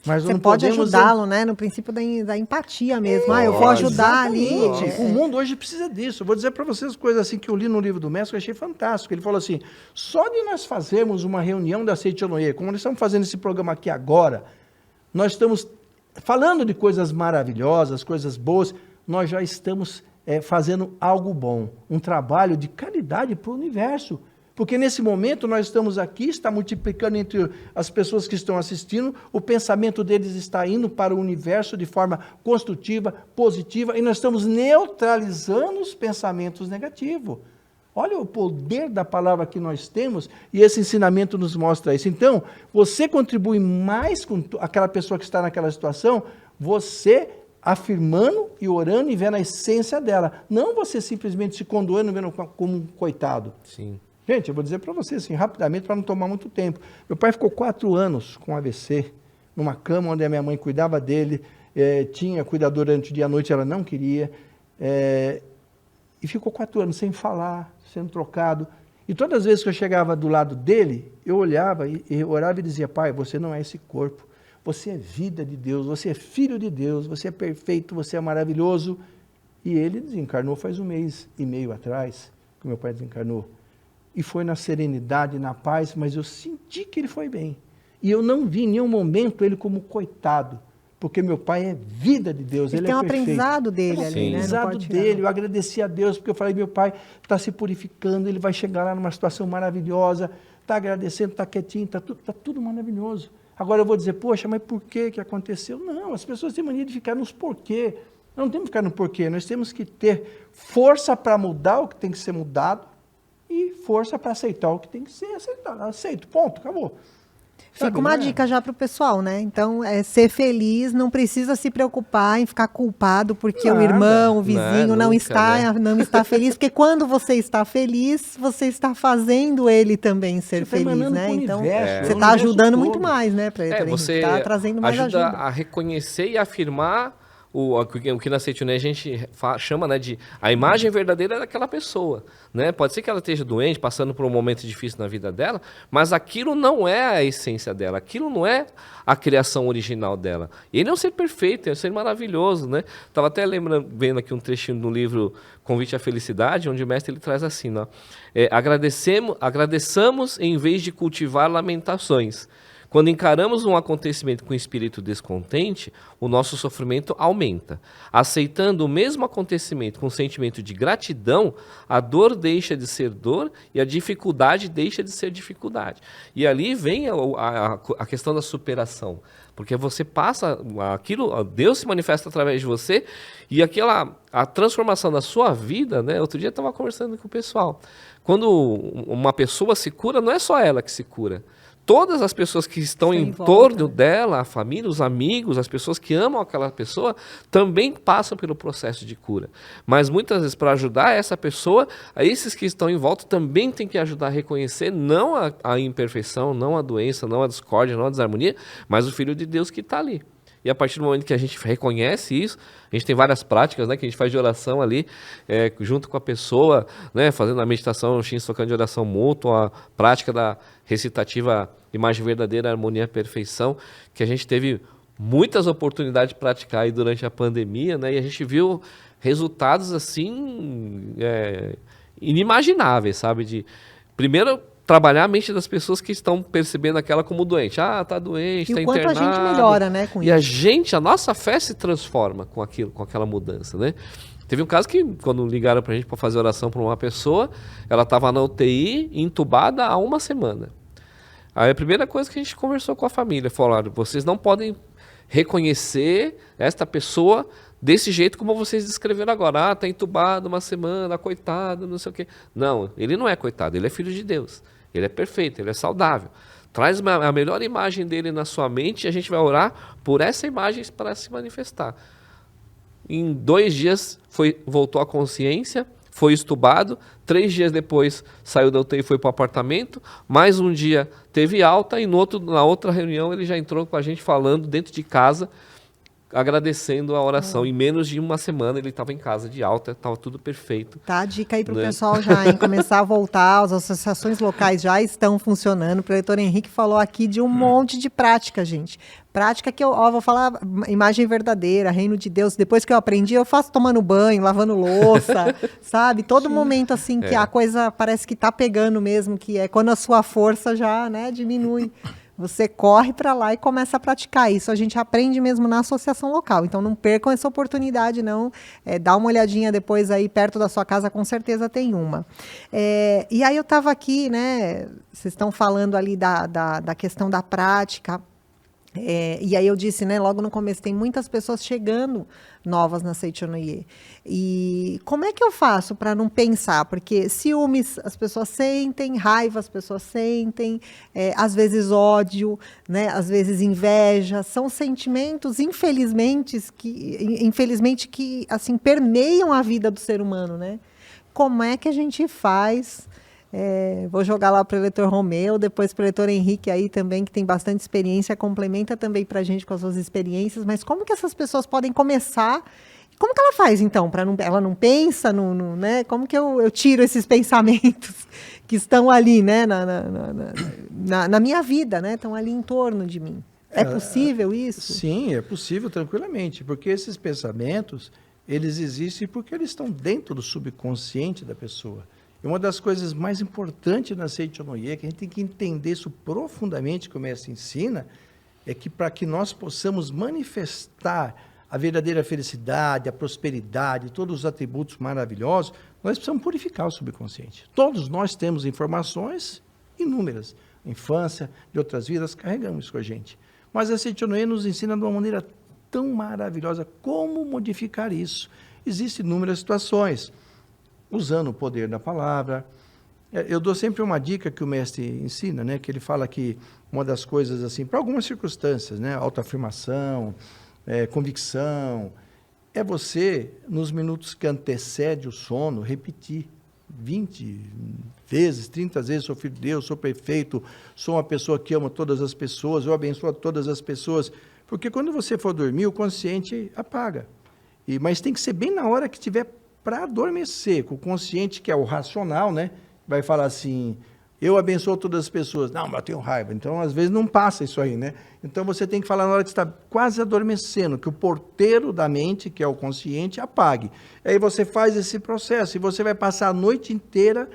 Mas você pode ajudá-lo, né? No princípio da empatia mesmo. Eu vou ajudar ali. O mundo hoje precisa disso. Eu vou dizer para vocês coisas assim que eu li no livro do mestre, que eu achei fantástico. Ele falou assim, só de nós fazermos uma reunião da Seichonoye, como nós estamos fazendo esse programa aqui agora, nós estamos falando de coisas maravilhosas, coisas boas, nós já estamos fazendo algo bom, um trabalho de caridade para o universo. Porque nesse momento nós estamos aqui, está multiplicando entre as pessoas que estão assistindo, o pensamento deles está indo para o universo de forma construtiva, positiva, e nós estamos neutralizando os pensamentos negativos. Olha o poder da palavra que nós temos, e esse ensinamento nos mostra isso. Então, você contribui mais com aquela pessoa que está naquela situação, você afirmando e orando e vendo a essência dela. Não você simplesmente se condoando, vendo como um coitado. Sim. Gente, eu vou dizer para vocês assim, rapidamente, para não tomar muito tempo. Meu pai ficou 4 anos com AVC, numa cama onde a minha mãe cuidava dele, tinha cuidador durante o dia e a noite, ela não queria, e ficou 4 anos sem falar, sendo trocado. E todas as vezes que eu chegava do lado dele, eu olhava e orava e dizia, pai, você não é esse corpo, você é vida de Deus, você é filho de Deus, você é perfeito, você é maravilhoso. E ele desencarnou faz 1 mês e meio atrás, que meu pai desencarnou. E foi na serenidade, na paz, mas eu senti que ele foi bem. E eu não vi em nenhum momento ele como coitado, porque meu pai é vida de Deus, ele é perfeito. Tem um aprendizado dele ali, né? Aprendizado dele, eu agradeci a Deus, porque eu falei, meu pai está se purificando, ele vai chegar lá numa situação maravilhosa, está agradecendo, está quietinho, está tudo maravilhoso. Agora eu vou dizer, poxa, mas por que aconteceu? Não, as pessoas têm mania de ficar nos porquê. Nós não temos que ficar no porquê, nós temos que ter força para mudar o que tem que ser mudado e força para aceitar o que tem que ser aceitado. Aceito, ponto, acabou. Fica uma dica já para o pessoal, né? Então, ser feliz, não precisa se preocupar em ficar culpado porque o irmão, o vizinho não está feliz, porque quando você está feliz, você está fazendo ele também ser feliz, né? Então, você está ajudando muito mais, né? Você está trazendo mais ajuda ajuda a reconhecer e afirmar o que na Seitonê a gente chama, né, de a imagem verdadeira daquela pessoa, né? Pode ser que ela esteja doente, passando por um momento difícil na vida dela, mas aquilo não é a essência dela, aquilo não é a criação original dela. E ele é um ser perfeito, é um ser maravilhoso, né? Estava até vendo aqui um trechinho do livro Convite à Felicidade, onde o mestre ele traz assim, ó, agradeçamos em vez de cultivar lamentações. Quando encaramos um acontecimento com espírito descontente, o nosso sofrimento aumenta. Aceitando o mesmo acontecimento com sentimento de gratidão, a dor deixa de ser dor e a dificuldade deixa de ser dificuldade. E ali vem a questão da superação. Porque você passa aquilo, Deus se manifesta através de você e a transformação da sua vida, né? Outro dia eu estava conversando com o pessoal. Quando uma pessoa se cura, não é só ela que se cura. Todas as pessoas que estão em torno dela, a família, os amigos, as pessoas que amam aquela pessoa, também passam pelo processo de cura. Mas muitas vezes, para ajudar essa pessoa, esses que estão em volta também têm que ajudar a reconhecer não a imperfeição, não a doença, não a discórdia, não a desarmonia, mas o Filho de Deus que está ali. E a partir do momento que a gente reconhece isso, a gente tem várias práticas, né, que a gente faz de oração ali, junto com a pessoa, né, fazendo a meditação, tocando de oração mútua, a prática da recitativa Imagem Verdadeira, Harmonia, Perfeição, que a gente teve muitas oportunidades de praticar aí durante a pandemia, né, e a gente viu resultados assim inimagináveis, sabe? Primeiro, trabalhar a mente das pessoas que estão percebendo aquela como doente. Ah, tá doente, tá internado. E o quanto a gente melhora, né, com isso. A nossa fé se transforma com aquilo, com aquela mudança, né? Teve um caso que, quando ligaram pra gente para fazer oração para uma pessoa, ela estava na UTI, entubada há 1 semana. Aí a primeira coisa que a gente conversou com a família, falaram, vocês não podem reconhecer esta pessoa desse jeito como vocês descreveram agora. Ah, tá entubado 1 semana, coitado, não sei o quê. Não, ele não é coitado, ele é filho de Deus. Ele é perfeito, ele é saudável. Traz a melhor imagem dele na sua mente e a gente vai orar por essa imagem para se manifestar. Em 2 dias voltou à consciência, foi estubado, 3 dias depois saiu da UTI e foi para o apartamento, mais um dia teve alta e na outra reunião ele já entrou com a gente falando dentro de casa, agradecendo a oração. Em menos de 1 semana ele estava em casa de alta, estava tudo perfeito. Tá, a dica aí para o pessoal já, em começar a voltar, as associações locais já estão funcionando. O preletor Henrique falou aqui de um monte de prática, gente. Prática que eu vou falar, imagem verdadeira, reino de Deus. Depois que eu aprendi, eu faço tomando banho, lavando louça, sabe? Todo momento assim que a coisa parece que tá pegando mesmo, que é quando a sua força já, né, diminui. Você corre para lá e começa a praticar isso. A gente aprende mesmo na associação local. Então, não percam essa oportunidade, não. Dá uma olhadinha depois aí perto da sua casa, com certeza tem uma. E aí eu estava aqui, né? Vocês estão falando ali da questão da prática. E aí eu disse, né, logo no começo, tem muitas pessoas chegando novas na Seitonê. E como é que eu faço para não pensar? Porque ciúmes as pessoas sentem, raiva as pessoas sentem, às vezes ódio, né, às vezes inveja, são sentimentos, infelizmente, que assim, permeiam a vida do ser humano, né? Como é que a gente faz? Vou jogar lá para o preletor Romeu, depois para o preletor Henrique aí também, que tem bastante experiência, complementa também para a gente com as suas experiências, mas como que essas pessoas podem começar? Como que ela faz, então? Ela não pensa, né? Como que eu tiro esses pensamentos que estão ali, né? Na minha vida, né? Estão ali em torno de mim. É possível isso? Sim, é possível tranquilamente, porque esses pensamentos, eles existem porque eles estão dentro do subconsciente da pessoa. E uma das coisas mais importantes na Seitonê, que a gente tem que entender isso profundamente, como o mestre ensina, é que para que nós possamos manifestar a verdadeira felicidade, a prosperidade, todos os atributos maravilhosos, nós precisamos purificar o subconsciente. Todos nós temos informações inúmeras. Infância, de outras vidas, carregamos isso com a gente. Mas a Seichonoye nos ensina de uma maneira tão maravilhosa como modificar isso. Existem inúmeras situações, usando o poder da palavra. Eu dou sempre uma dica que o mestre ensina, né? Que ele fala que uma das coisas, assim, para algumas circunstâncias, né? Autoafirmação, convicção, é você, nos minutos que antecede o sono, repetir 20 vezes, 30 vezes, sou filho de Deus, sou perfeito, sou uma pessoa que ama todas as pessoas, eu abençoo todas as pessoas. Porque quando você for dormir, o consciente apaga. Mas tem que ser bem na hora que tiver para adormecer, com o consciente, que é o racional, né? Vai falar assim, eu abençoo todas as pessoas. Não, mas eu tenho raiva. Então, às vezes, não passa isso aí, né? Então, você tem que falar na hora que está quase adormecendo, que o porteiro da mente, que é o consciente, apague. Aí você faz esse processo e você vai passar a noite inteira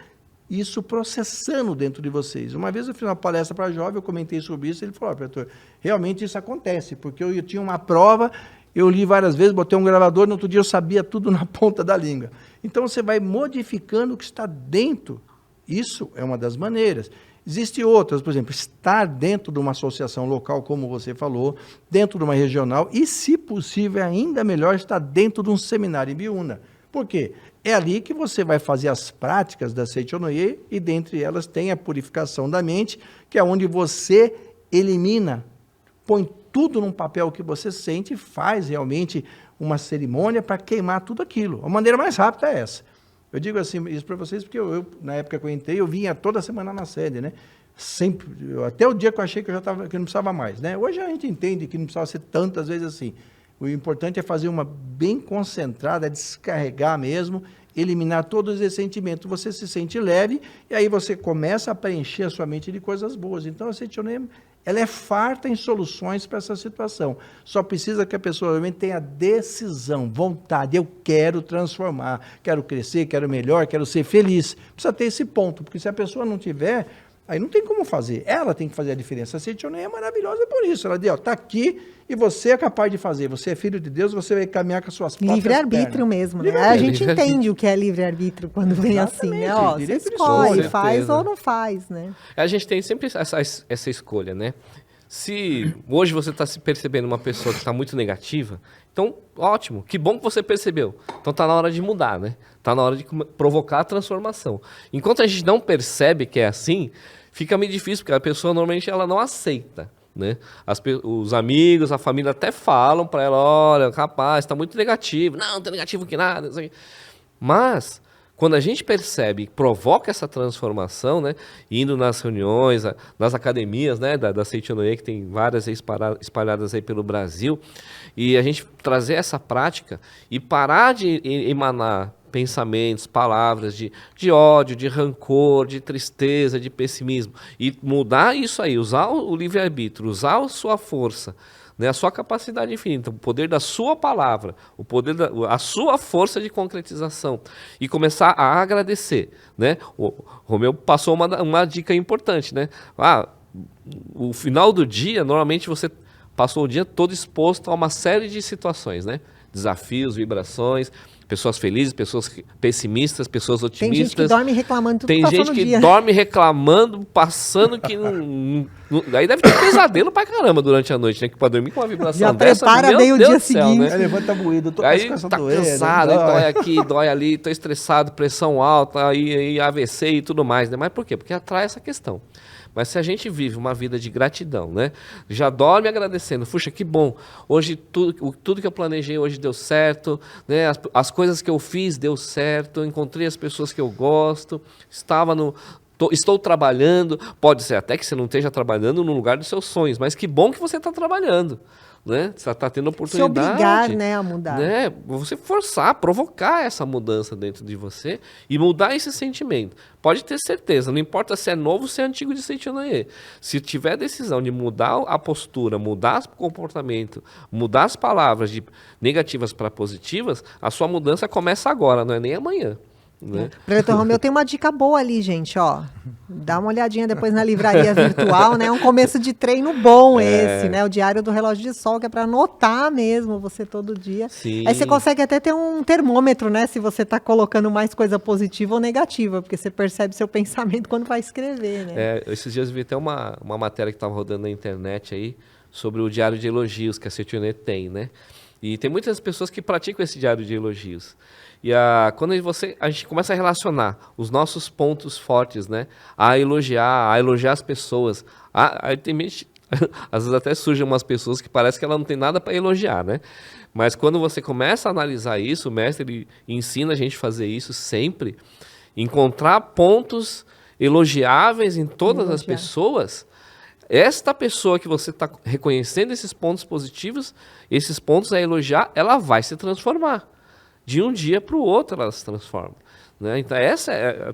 isso processando dentro de vocês. Uma vez eu fiz uma palestra para jovem, eu comentei sobre isso, ele falou, doutor, realmente isso acontece, porque eu tinha uma prova, eu li várias vezes, botei um gravador, no outro dia eu sabia tudo na ponta da língua. Então, você vai modificando o que está dentro. Isso é uma das maneiras. Existem outras, por exemplo, estar dentro de uma associação local, como você falou, dentro de uma regional, e, se possível, ainda melhor, estar dentro de um seminário em Biúna. Por quê? É ali que você vai fazer as práticas da Seichonoye, e dentre elas tem a purificação da mente, que é onde você elimina, põe tudo num papel que você sente e faz realmente uma cerimônia para queimar tudo aquilo. A maneira mais rápida é essa. Eu digo assim, isso para vocês, porque eu, na época que eu entrei, eu vinha toda semana na sede, né? Sempre, até o dia que eu achei que eu não precisava mais, né? Hoje a gente entende que não precisava ser tantas vezes assim. O importante é fazer uma bem concentrada, descarregar mesmo, eliminar todos esses sentimentos. Você se sente leve e aí você começa a preencher a sua mente de coisas boas. Então, a Seichonoye, ela é farta em soluções para essa situação. Só precisa que a pessoa realmente tenha decisão, vontade. Eu quero transformar, quero crescer, quero melhor, quero ser feliz. Precisa ter esse ponto, porque se a pessoa não tiver, aí não tem como fazer. Ela tem que fazer a diferença. A Seichonoye é maravilhosa por isso. Ela diz, ó, está aqui e você é capaz de fazer. Você é filho de Deus, você vai caminhar com as suas próprias livre-arbítrio mesmo, né? A gente entende o que é livre-arbítrio quando vem assim, né? Ó, você escolhe, faz ou não faz, né? A gente tem sempre essa escolha, né? Se hoje você está se percebendo uma pessoa que está muito negativa, então, ótimo, que bom que você percebeu. Então está na hora de mudar, né? Está na hora de provocar a transformação. Enquanto a gente não percebe que é assim, fica meio difícil, porque a pessoa normalmente ela não aceita. Né? Os amigos, a família até falam para ela, olha, rapaz, está muito negativo. Não está negativo que nada. Mas, quando a gente percebe, provoca essa transformação, né? Indo nas reuniões, nas academias, né? da Seichonoye, que tem várias espalhadas aí pelo Brasil, e a gente trazer essa prática e parar de emanar pensamentos, palavras de ódio, de rancor, de tristeza, de pessimismo, e mudar isso aí, usar o livre-arbítrio, usar a sua força, né, a sua capacidade infinita, o poder da sua palavra, o poder a sua força de concretização, e começar a agradecer, né? O Romeu passou uma dica importante, né? O final do dia, normalmente você passou o dia todo exposto a uma série de situações, né? Desafios, vibrações, pessoas felizes, pessoas pessimistas, pessoas otimistas. Tem gente que dorme reclamando tudo. Tem gente que dorme reclamando, passando que aí deve ter pesadelo pra caramba durante a noite, né? Que pra dormir com uma vibração já dessa, prepara meu bem o Deus dia do céu, seguinte. né? Aí levanta moído, tô aí tá cansado, aí dói aqui, dói ali, tô estressado, pressão alta, aí AVC e tudo mais, né? Mas por quê? Porque atrai essa questão. Mas se a gente vive uma vida de gratidão, né? Já dorme agradecendo. Puxa, que bom. Hoje tudo que eu planejei hoje deu certo, né? As coisas que eu fiz deu certo. Encontrei as pessoas que eu gosto. Estou trabalhando. Pode ser até que você não esteja trabalhando no lugar dos seus sonhos, mas que bom que você está trabalhando. Né? Você está tendo oportunidade. Se obrigar, né, a mudar. Né? Você forçar, provocar essa mudança dentro de você e mudar esse sentimento. Pode ter certeza, não importa se é novo ou se é antigo de Seichonoye. Se tiver a decisão de mudar a postura, mudar o comportamento, mudar as palavras de negativas para positivas, a sua mudança começa agora, não é nem amanhã. né? Preletor Romeu tem uma dica boa ali, gente, ó. Dá uma olhadinha depois na livraria virtual, né? É um começo de treino bom esse, né? O Diário do Relógio de Sol, que é para anotar mesmo você todo dia. Sim. Aí você consegue até ter um termômetro, né? Se você está colocando mais coisa positiva ou negativa, porque você percebe seu pensamento quando vai escrever, né? Esses dias eu vi até uma matéria que estava rodando na internet aí sobre o diário de elogios que a Setionet tem, né? E tem muitas pessoas que praticam esse diário de elogios. E quando a gente começa a relacionar os nossos pontos fortes, né, a elogiar as pessoas, aí tem gente, às vezes até surgem umas pessoas que parece que ela não tem nada para elogiar, né? Mas quando você começa a analisar isso, o mestre ele ensina a gente a fazer isso sempre, encontrar pontos elogiáveis em todas as pessoas. Esta pessoa que você está reconhecendo esses pontos positivos, esses pontos a elogiar, ela vai se transformar. De um dia para o outro ela se transforma. Né? Então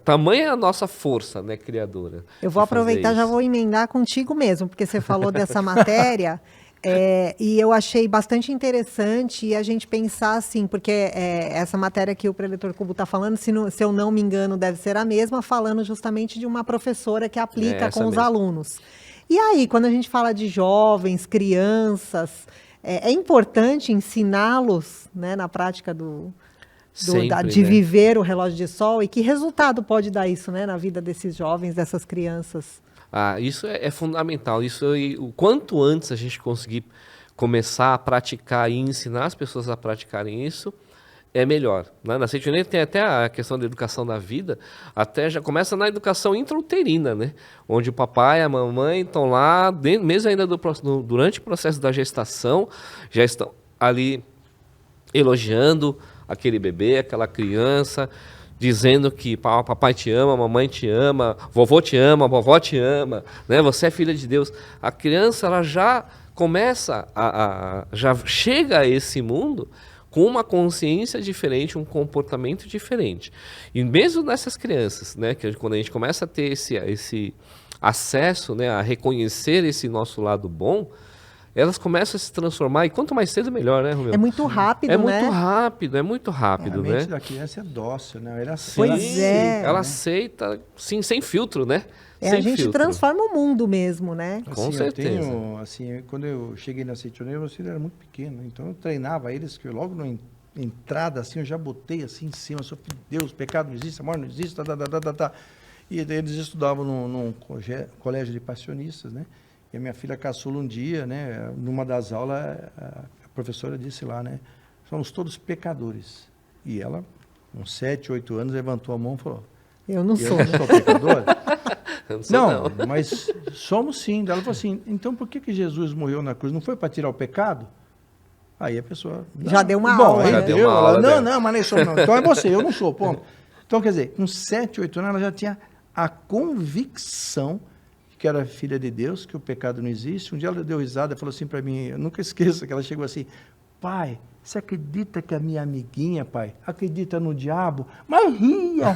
tamanha é a nossa força, né, criadora. Eu vou aproveitar, já vou emendar contigo mesmo, porque você falou dessa matéria e eu achei bastante interessante a gente pensar assim, porque essa matéria que o Preletor Cubo está falando, se eu não me engano, deve ser a mesma, falando justamente de uma professora que aplica com os alunos. E aí, quando a gente fala de jovens, crianças, é importante ensiná-los, né, na prática de viver o relógio de sol, e que resultado pode dar isso, né, na vida desses jovens, dessas crianças? Isso é fundamental. O quanto antes a gente conseguir começar a praticar e ensinar as pessoas a praticarem isso, é melhor. Né? Na Setionet tem até a questão da educação da vida, até já começa na educação intrauterina, né? Onde o papai e a mamãe estão lá, mesmo ainda durante o processo da gestação, já estão ali elogiando aquele bebê, aquela criança, dizendo que papai te ama, mamãe te ama, vovô te ama, vovó te ama, né? Você é filha de Deus. A criança ela já começa já chega a esse mundo com uma consciência diferente, um comportamento diferente. E mesmo nessas crianças, né, que quando a gente começa a ter esse acesso, né, a reconhecer esse nosso lado bom, elas começam a se transformar, e quanto mais cedo, melhor, né, Romeu? É muito rápido, né? É muito rápido, a né? mente da criança é dócil, né? Ela ela aceita, sim, sem filtro, né? A gente transforma o mundo mesmo, né? Com certeza. Quando eu cheguei na Setionet, meu filho era muito pequeno, então eu treinava eles, que eu logo na entrada, assim, eu já botei assim em cima, sou filho de Deus, pecado não existe, amor não existe, E eles estudavam num colégio de passionistas, né? E a minha filha caçula um dia, né? Numa das aulas, a professora disse lá, né? Somos todos pecadores. E ela, com 7, 8 anos, levantou a mão e falou: Eu não sou. Eu sou pecadora? Não, mas somos sim. Ela falou assim: então por que Jesus morreu na cruz? Não foi para tirar o pecado? Aí a pessoa... Já deu uma aula. Já deu uma aula. Não, mas nem sou não. Então é você, eu não sou, ponto. Então, quer dizer, com 7, 8 anos, ela já tinha a convicção que era filha de Deus, que o pecado não existe. Um dia ela deu risada e falou assim para mim, eu nunca esqueço, que ela chegou assim: pai, você acredita que a minha amiguinha, pai, acredita no diabo? Mas ria.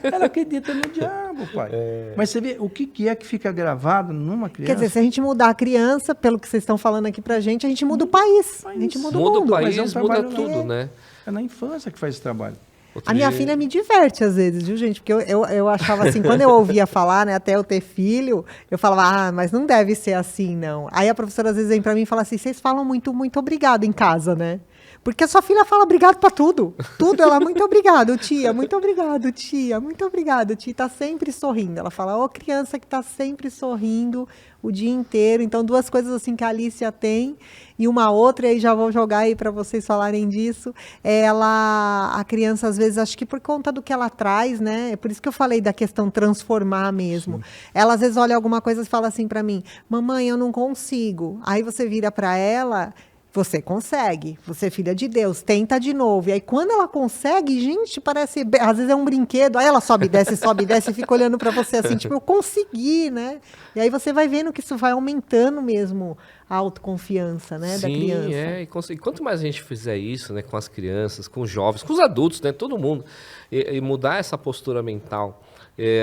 Ela acredita no diabo, pai. Mas você vê, o que é que fica gravado numa criança? Quer dizer, se a gente mudar a criança, pelo que vocês estão falando aqui pra gente, a gente muda o país. A gente muda o mundo. Muda o país, Mas muda tudo, né? É na infância que faz esse trabalho. A minha filha me diverte às vezes, viu, gente? Porque eu achava assim, quando eu ouvia falar, né, até eu ter filho, eu falava, mas não deve ser assim, não. Aí a professora às vezes vem pra mim e fala assim: vocês falam muito obrigado em casa, né? Porque a sua filha fala obrigado pra tudo. Tudo, ela, muito obrigado, tia, muito obrigado, tia, muito obrigado, tia. Tá sempre sorrindo. Ela fala, criança que tá sempre sorrindo o dia inteiro. Então, 2 coisas assim que a Alicia tem e uma outra, e aí já vou jogar aí para vocês falarem disso. A criança, às vezes, acho que por conta do que ela traz, né? É por isso que eu falei da questão transformar mesmo. Sim. Ela, às vezes, olha alguma coisa e fala assim para mim: mamãe, eu não consigo. Aí você vira para ela: você consegue, você é filha de Deus, tenta de novo. E aí, quando ela consegue, gente, parece... Às vezes é um brinquedo, aí ela sobe e desce, e fica olhando para você assim, tipo, eu consegui, né? E aí você vai vendo que isso vai aumentando mesmo a autoconfiança, né, da criança. E quanto mais a gente fizer isso, né, com as crianças, com os jovens, com os adultos, né, todo mundo, e mudar essa postura mental,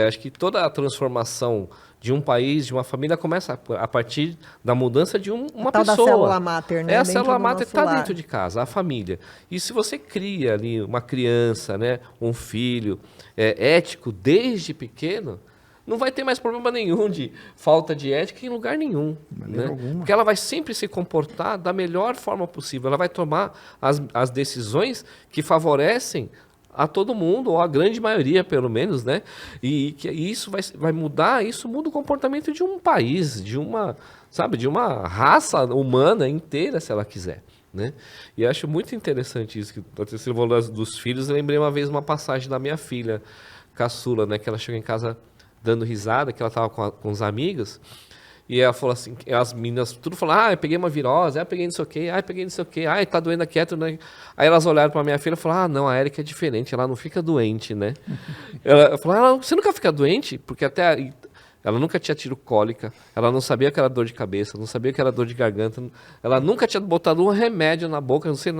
acho que toda a transformação de um país, de uma família, começa a partir da mudança de uma tal pessoa. da célula máter, né? A Dentro célula do máter nosso está lar. dentro de casa, a família. E se você cria ali uma criança, né, um filho ético desde pequeno, não vai ter mais problema nenhum de falta de ética em lugar nenhum. Né? Porque ela vai sempre se comportar da melhor forma possível. Ela vai tomar as decisões que favorecem a todo mundo, ou a grande maioria, pelo menos, né? E isso vai mudar, isso muda o comportamento de um país, de uma raça humana inteira, se ela quiser. Né? E eu acho muito interessante isso, que você falou dos filhos. Eu lembrei uma vez uma passagem da minha filha, caçula, né? Que ela chegou em casa dando risada, que ela estava com os amigos, e ela falou assim, as meninas tudo falaram, eu peguei uma virose, eu peguei não sei o quê, peguei não sei o quê, tá doendo aqui, né? Aí elas olharam para minha filha e falaram, não, a Érica é diferente, ela não fica doente, né? Ela falou, você nunca fica doente? Porque até ela nunca tinha tido cólica, ela não sabia que era dor de cabeça, não sabia que era dor de garganta, ela nunca tinha botado um remédio na boca, não sei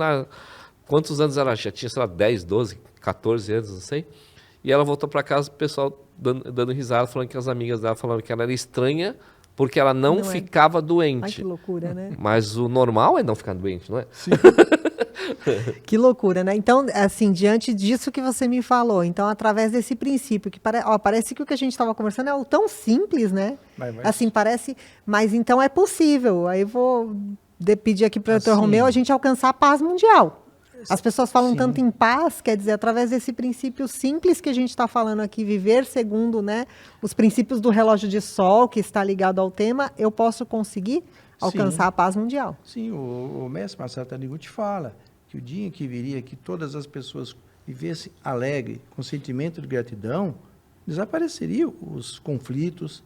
quantos anos ela já tinha, sei lá, 10, 12, 14 anos, não sei. E ela voltou para casa, o pessoal dando risada, falando que as amigas dela falaram que ela era estranha porque ela não ficava doente. Ai, que loucura, né? Mas o normal é não ficar doente, não é? Sim. Que loucura, né? Então, assim, diante disso que você me falou, então, através desse princípio, que parece que o que a gente estava conversando é tão simples, né? Assim, parece, mas então é possível. Aí eu vou pedir aqui para o Dr. Romeu a gente alcançar a paz mundial. As pessoas falam tanto em paz, quer dizer, através desse princípio simples que a gente está falando aqui, viver segundo, né, os princípios do relógio de sol, que está ligado ao tema, eu posso conseguir alcançar a paz mundial. Sim, o mestre Marcelo Taniguchi fala que o dia em que viria que todas as pessoas vivessem alegre, com sentimento de gratidão, desapareceriam os conflitos,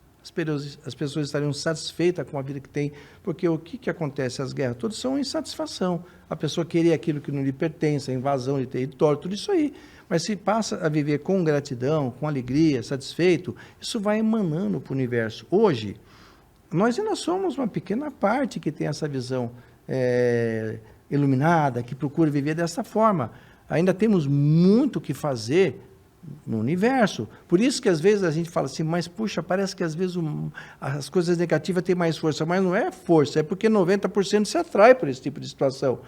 as pessoas estariam satisfeitas com a vida que têm, porque o que acontece? As guerras todas são insatisfação. A pessoa querer aquilo que não lhe pertence, a invasão de território, tudo isso aí. Mas se passa a viver com gratidão, com alegria, satisfeito, isso vai emanando para o universo. Hoje, nós ainda somos uma pequena parte que tem essa visão iluminada, que procura viver dessa forma. Ainda temos muito o que fazer no universo. Por isso que às vezes a gente fala assim, mas puxa, parece que às vezes as coisas negativas têm mais força, mas não é força, é porque 90% se atrai por esse tipo de situação.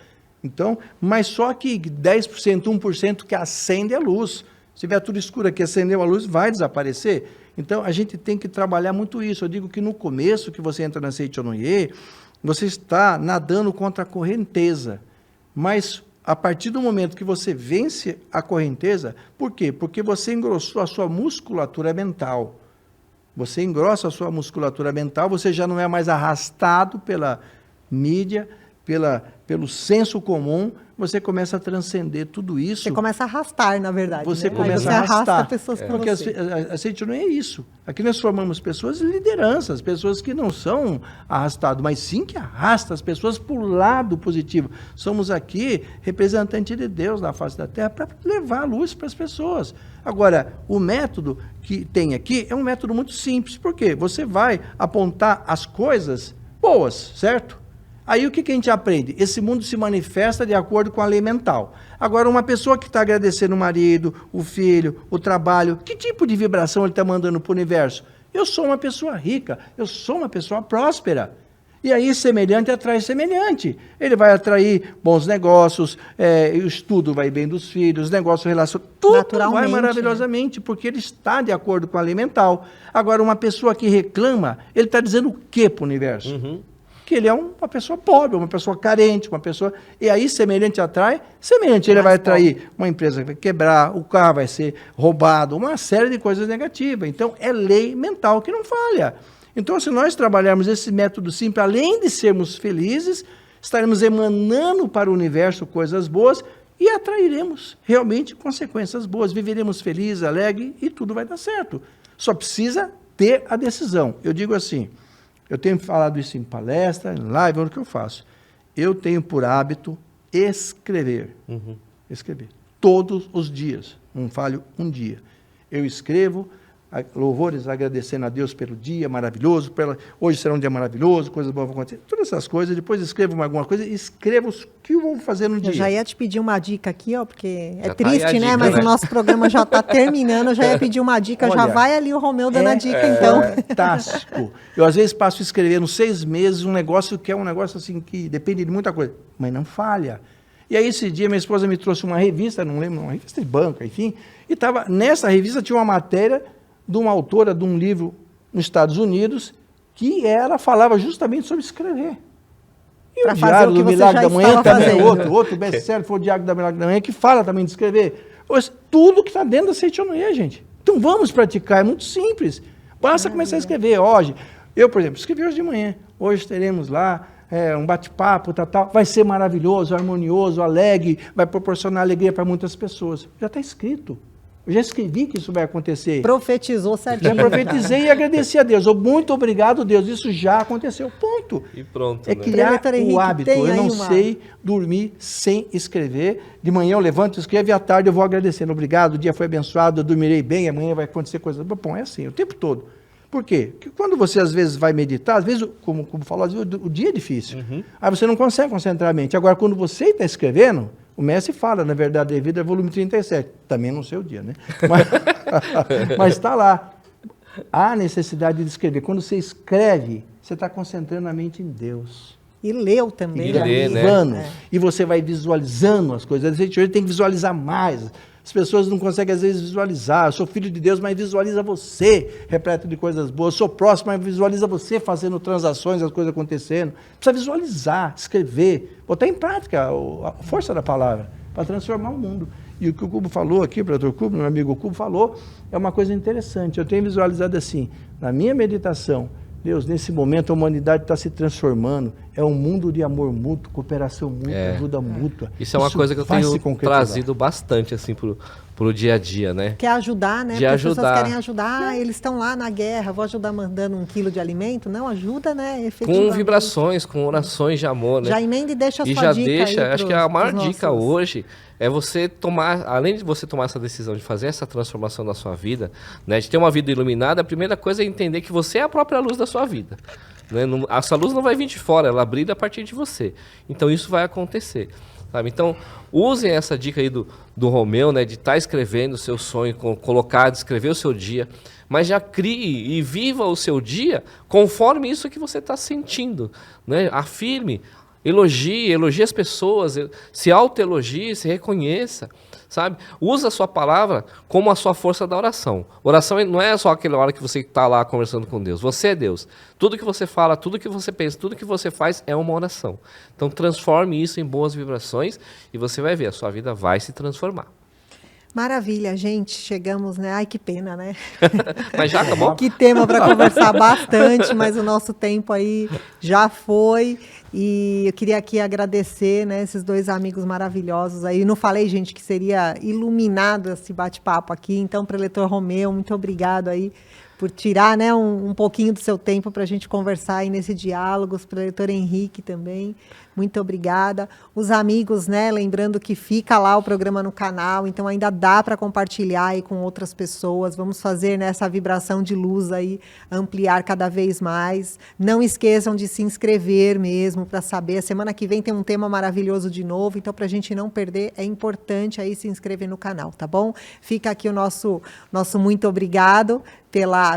Então, mas só que 10%, 1% que acende a luz. Se tiver tudo escuro aqui, acendeu a luz, vai desaparecer. Então, a gente tem que trabalhar muito isso. Eu digo que no começo que você entra na Seichonoye, você está nadando contra a correnteza, mas a partir do momento que você vence a correnteza, por quê? Porque você engrossou a sua musculatura mental. Você engrossa a sua musculatura mental, você já não é mais arrastado pela mídia, pelo senso comum, você começa a transcender tudo isso. Você começa a arrastar, na verdade. Você né? começa Aí a você arrastar. arrasta pessoas para Porque você. a gente não é isso. Aqui nós formamos pessoas lideranças, pessoas que não são arrastadas, mas sim que arrastam as pessoas para o lado positivo. Somos aqui representantes de Deus na face da terra para levar a luz para as pessoas. Agora, o método que tem aqui é um método muito simples. Por quê? Você vai apontar as coisas boas, certo? Aí o que a gente aprende? Esse mundo se manifesta de acordo com a lei mental. Agora, uma pessoa que está agradecendo o marido, o filho, o trabalho, que tipo de vibração ele está mandando para o universo? Eu sou uma pessoa rica, eu sou uma pessoa próspera. E aí, semelhante atrai semelhante. Ele vai atrair bons negócios, o estudo vai bem dos filhos, os negócios relacionados, tudo vai maravilhosamente, né? Porque ele está de acordo com a lei mental. Agora, uma pessoa que reclama, ele está dizendo o quê para o universo? Que ele é uma pessoa pobre, uma pessoa carente, uma pessoa... E aí, semelhante atrai, semelhante. Ele vai atrair uma empresa que vai quebrar, o carro vai ser roubado, uma série de coisas negativas. Então, é lei mental que não falha. Então, se nós trabalharmos esse método simples, além de sermos felizes, estaremos emanando para o universo coisas boas e atrairemos realmente consequências boas. Viveremos felizes, alegres e tudo vai dar certo. Só precisa ter a decisão. Eu digo assim... Eu tenho falado isso em palestra, em live, onde que eu faço. Eu tenho por hábito escrever. Escrever. Todos os dias. Não falho um dia. Eu escrevo louvores agradecendo a Deus pelo dia maravilhoso, hoje será um dia maravilhoso, coisas boas vão acontecer, todas essas coisas, depois escreva alguma coisa, escreva o que eu vou fazer no dia. Eu já ia te pedir uma dica aqui, ó, porque é Já triste, tá aí a né? dica, Mas né? o nosso programa já está terminando, eu já ia pedir uma dica, já Olha, vai ali o Romeu dando a dica, então. Fantástico. Eu, às vezes, passo escrevendo 6 meses um negócio que é um negócio assim que depende de muita coisa, mas não falha. E aí, esse dia, minha esposa me trouxe uma revista, não lembro, uma revista de banca, enfim, e nessa revista tinha uma matéria de uma autora de um livro nos Estados Unidos que ela falava justamente sobre escrever. E Pra o fazer Diário o que do você Milagre já da Manhã estava também é fazendo. outro best-seller, foi o Diário do Milagre da Manhã, que fala também de escrever. Pois, tudo que está dentro da Seitonoye, gente. Então vamos praticar, é muito simples. Basta começar a escrever. Hoje, eu, por exemplo, escrevi hoje de manhã. Hoje teremos lá um bate-papo, tal. Vai ser maravilhoso, harmonioso, alegre, vai proporcionar alegria para muitas pessoas. Já está escrito. Eu já escrevi que isso vai acontecer. Profetizou certinho. Já profetizei e agradeci a Deus. Muito obrigado, Deus. Isso já aconteceu. Ponto. E pronto, É né? criar Preletor Henrique, o hábito. tem Eu aí não uma- sei dormir sem escrever. De manhã eu levanto, escrevo e à tarde eu vou agradecendo. Obrigado, o dia foi abençoado, eu dormirei bem, amanhã vai acontecer coisa. Bom, é assim, o tempo todo. Por quê? Porque quando você às vezes vai meditar, às vezes, como falou, às vezes, o dia é difícil. Aí você não consegue concentrar a mente. Agora, quando você está escrevendo, o mestre fala, na verdade, vida é volume 37. Também não sei o dia, né? Mas está lá. Há necessidade de escrever. Quando você escreve, você está concentrando a mente em Deus. E leu também. E já lê, li. né? Visualizando. É. E você vai visualizando as coisas. A gente hoje tem que visualizar mais. As pessoas não conseguem, às vezes, visualizar. Eu sou filho de Deus, mas visualiza você, repleto de coisas boas. Eu sou próximo, mas visualiza você fazendo transações, as coisas acontecendo. Precisa visualizar, escrever, botar em prática a força da palavra para transformar o mundo. E o que o Cubo falou aqui, o Preletor Cubo, meu amigo Cubo falou, é uma coisa interessante. Eu tenho visualizado assim, na minha meditação, Deus, nesse momento a humanidade está se transformando, é um mundo de amor mútuo, cooperação mútua, ajuda mútua. Isso é uma coisa que eu vai se tenho concretizar. trazido bastante, assim, pro dia a dia, né? Quer ajudar, né? De Porque as pessoas ajudar. querem ajudar. Ah, eles estão lá na guerra, vou ajudar mandando 1 quilo de alimento. Não, ajuda, né? Efetivamente. Com vibrações, com orações de amor, né? Já emenda e deixa a E sua já dica deixa, aí acho que a maior pros dica nossos- hoje é você tomar, além de você tomar essa decisão de fazer essa transformação da sua vida, né, de ter uma vida iluminada, a primeira coisa é entender que você é a própria luz da sua vida. Né? Essa luz não vai vir de fora, ela brilha a partir de você. Então isso vai acontecer. Sabe? Então, usem essa dica aí do Romeu, né, de estar escrevendo o seu sonho, colocar, descrever o seu dia, mas já crie e viva o seu dia conforme isso que você está sentindo. Né? Afirme, elogie as pessoas, se autoelogie, se reconheça. Sabe? Usa a sua palavra como a sua força da oração. Oração não é só aquela hora que você está lá conversando com Deus. Você é Deus. Tudo que você fala, tudo que você pensa, tudo que você faz é uma oração. Então transforme isso em boas vibrações e você vai ver, a sua vida vai se transformar. Maravilha, gente. Chegamos, né? Ai, que pena, né? Mas já acabou? Que tema para conversar bastante, mas o nosso tempo aí já foi. E eu queria aqui agradecer, né, esses 2 amigos maravilhosos aí. Não falei, gente, que seria iluminado esse bate-papo aqui. Então, Preletor Romeu, muito obrigado aí por tirar, né, um pouquinho do seu tempo para a gente conversar aí nesse diálogo. Os Preletor Henrique também, muito obrigada. Os amigos, né, lembrando que fica lá o programa no canal, então ainda dá para compartilhar aí com outras pessoas. Vamos fazer, né, essa vibração de luz aí, ampliar cada vez mais. Não esqueçam de se inscrever mesmo para saber. A semana que vem tem um tema maravilhoso de novo, então para a gente não perder, é importante aí se inscrever no canal, tá bom? Fica aqui o nosso muito obrigado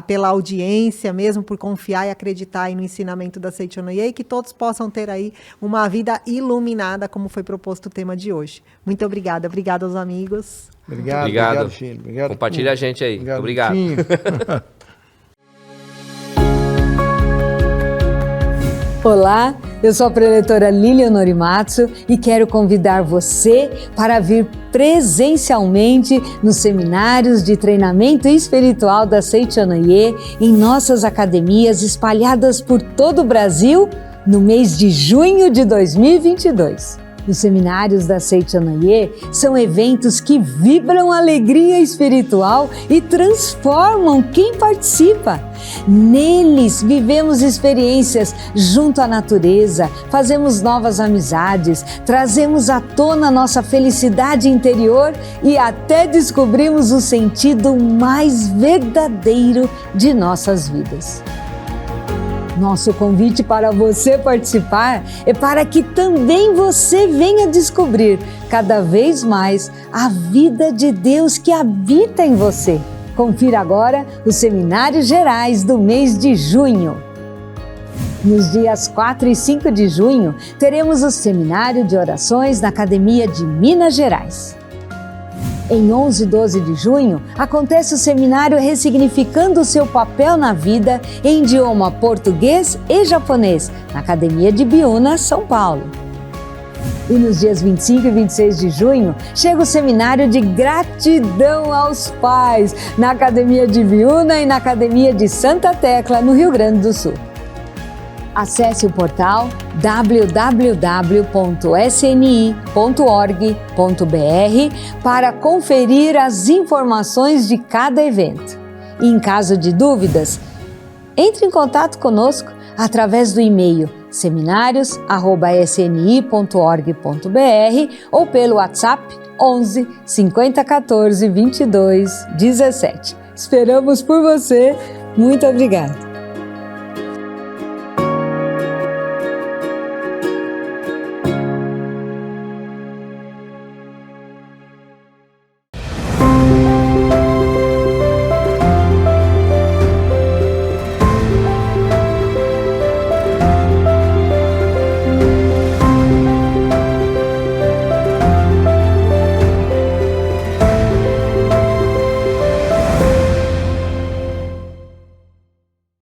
pela audiência, mesmo por confiar e acreditar aí no ensinamento da Seitonoye, e que todos possam ter aí uma vida iluminada, como foi proposto o tema de hoje. Muito obrigada. Obrigada aos amigos. Obrigado, filho. Obrigado. Compartilha a gente aí. Obrigado. Filho. Olá, eu sou a preletora Lilian Norimatsu e quero convidar você para vir presencialmente nos seminários de treinamento espiritual da Seitonoye em nossas academias espalhadas por todo o Brasil no mês de junho de 2022. Os seminários da Seitianoye são eventos que vibram alegria espiritual e transformam quem participa. Neles vivemos experiências junto à natureza, fazemos novas amizades, trazemos à tona nossa felicidade interior e até descobrimos o sentido mais verdadeiro de nossas vidas. Nosso convite para você participar é para que também você venha descobrir cada vez mais a vida de Deus que habita em você. Confira agora os Seminários Gerais do mês de junho. Nos dias 4 e 5 de junho, teremos o Seminário de Orações na Academia de Minas Gerais. Em 11 e 12 de junho, acontece o seminário Ressignificando o seu papel na vida em idioma português e japonês, na Academia de Biúna, São Paulo. E nos dias 25 e 26 de junho, chega o seminário de Gratidão aos Pais, na Academia de Biúna e na Academia de Santa Tecla, no Rio Grande do Sul. Acesse o portal www.sni.org.br para conferir as informações de cada evento. E em caso de dúvidas, entre em contato conosco através do e-mail seminarios@sni.org.br ou pelo WhatsApp 11 50 14 22 17. Esperamos por você. Muito obrigada.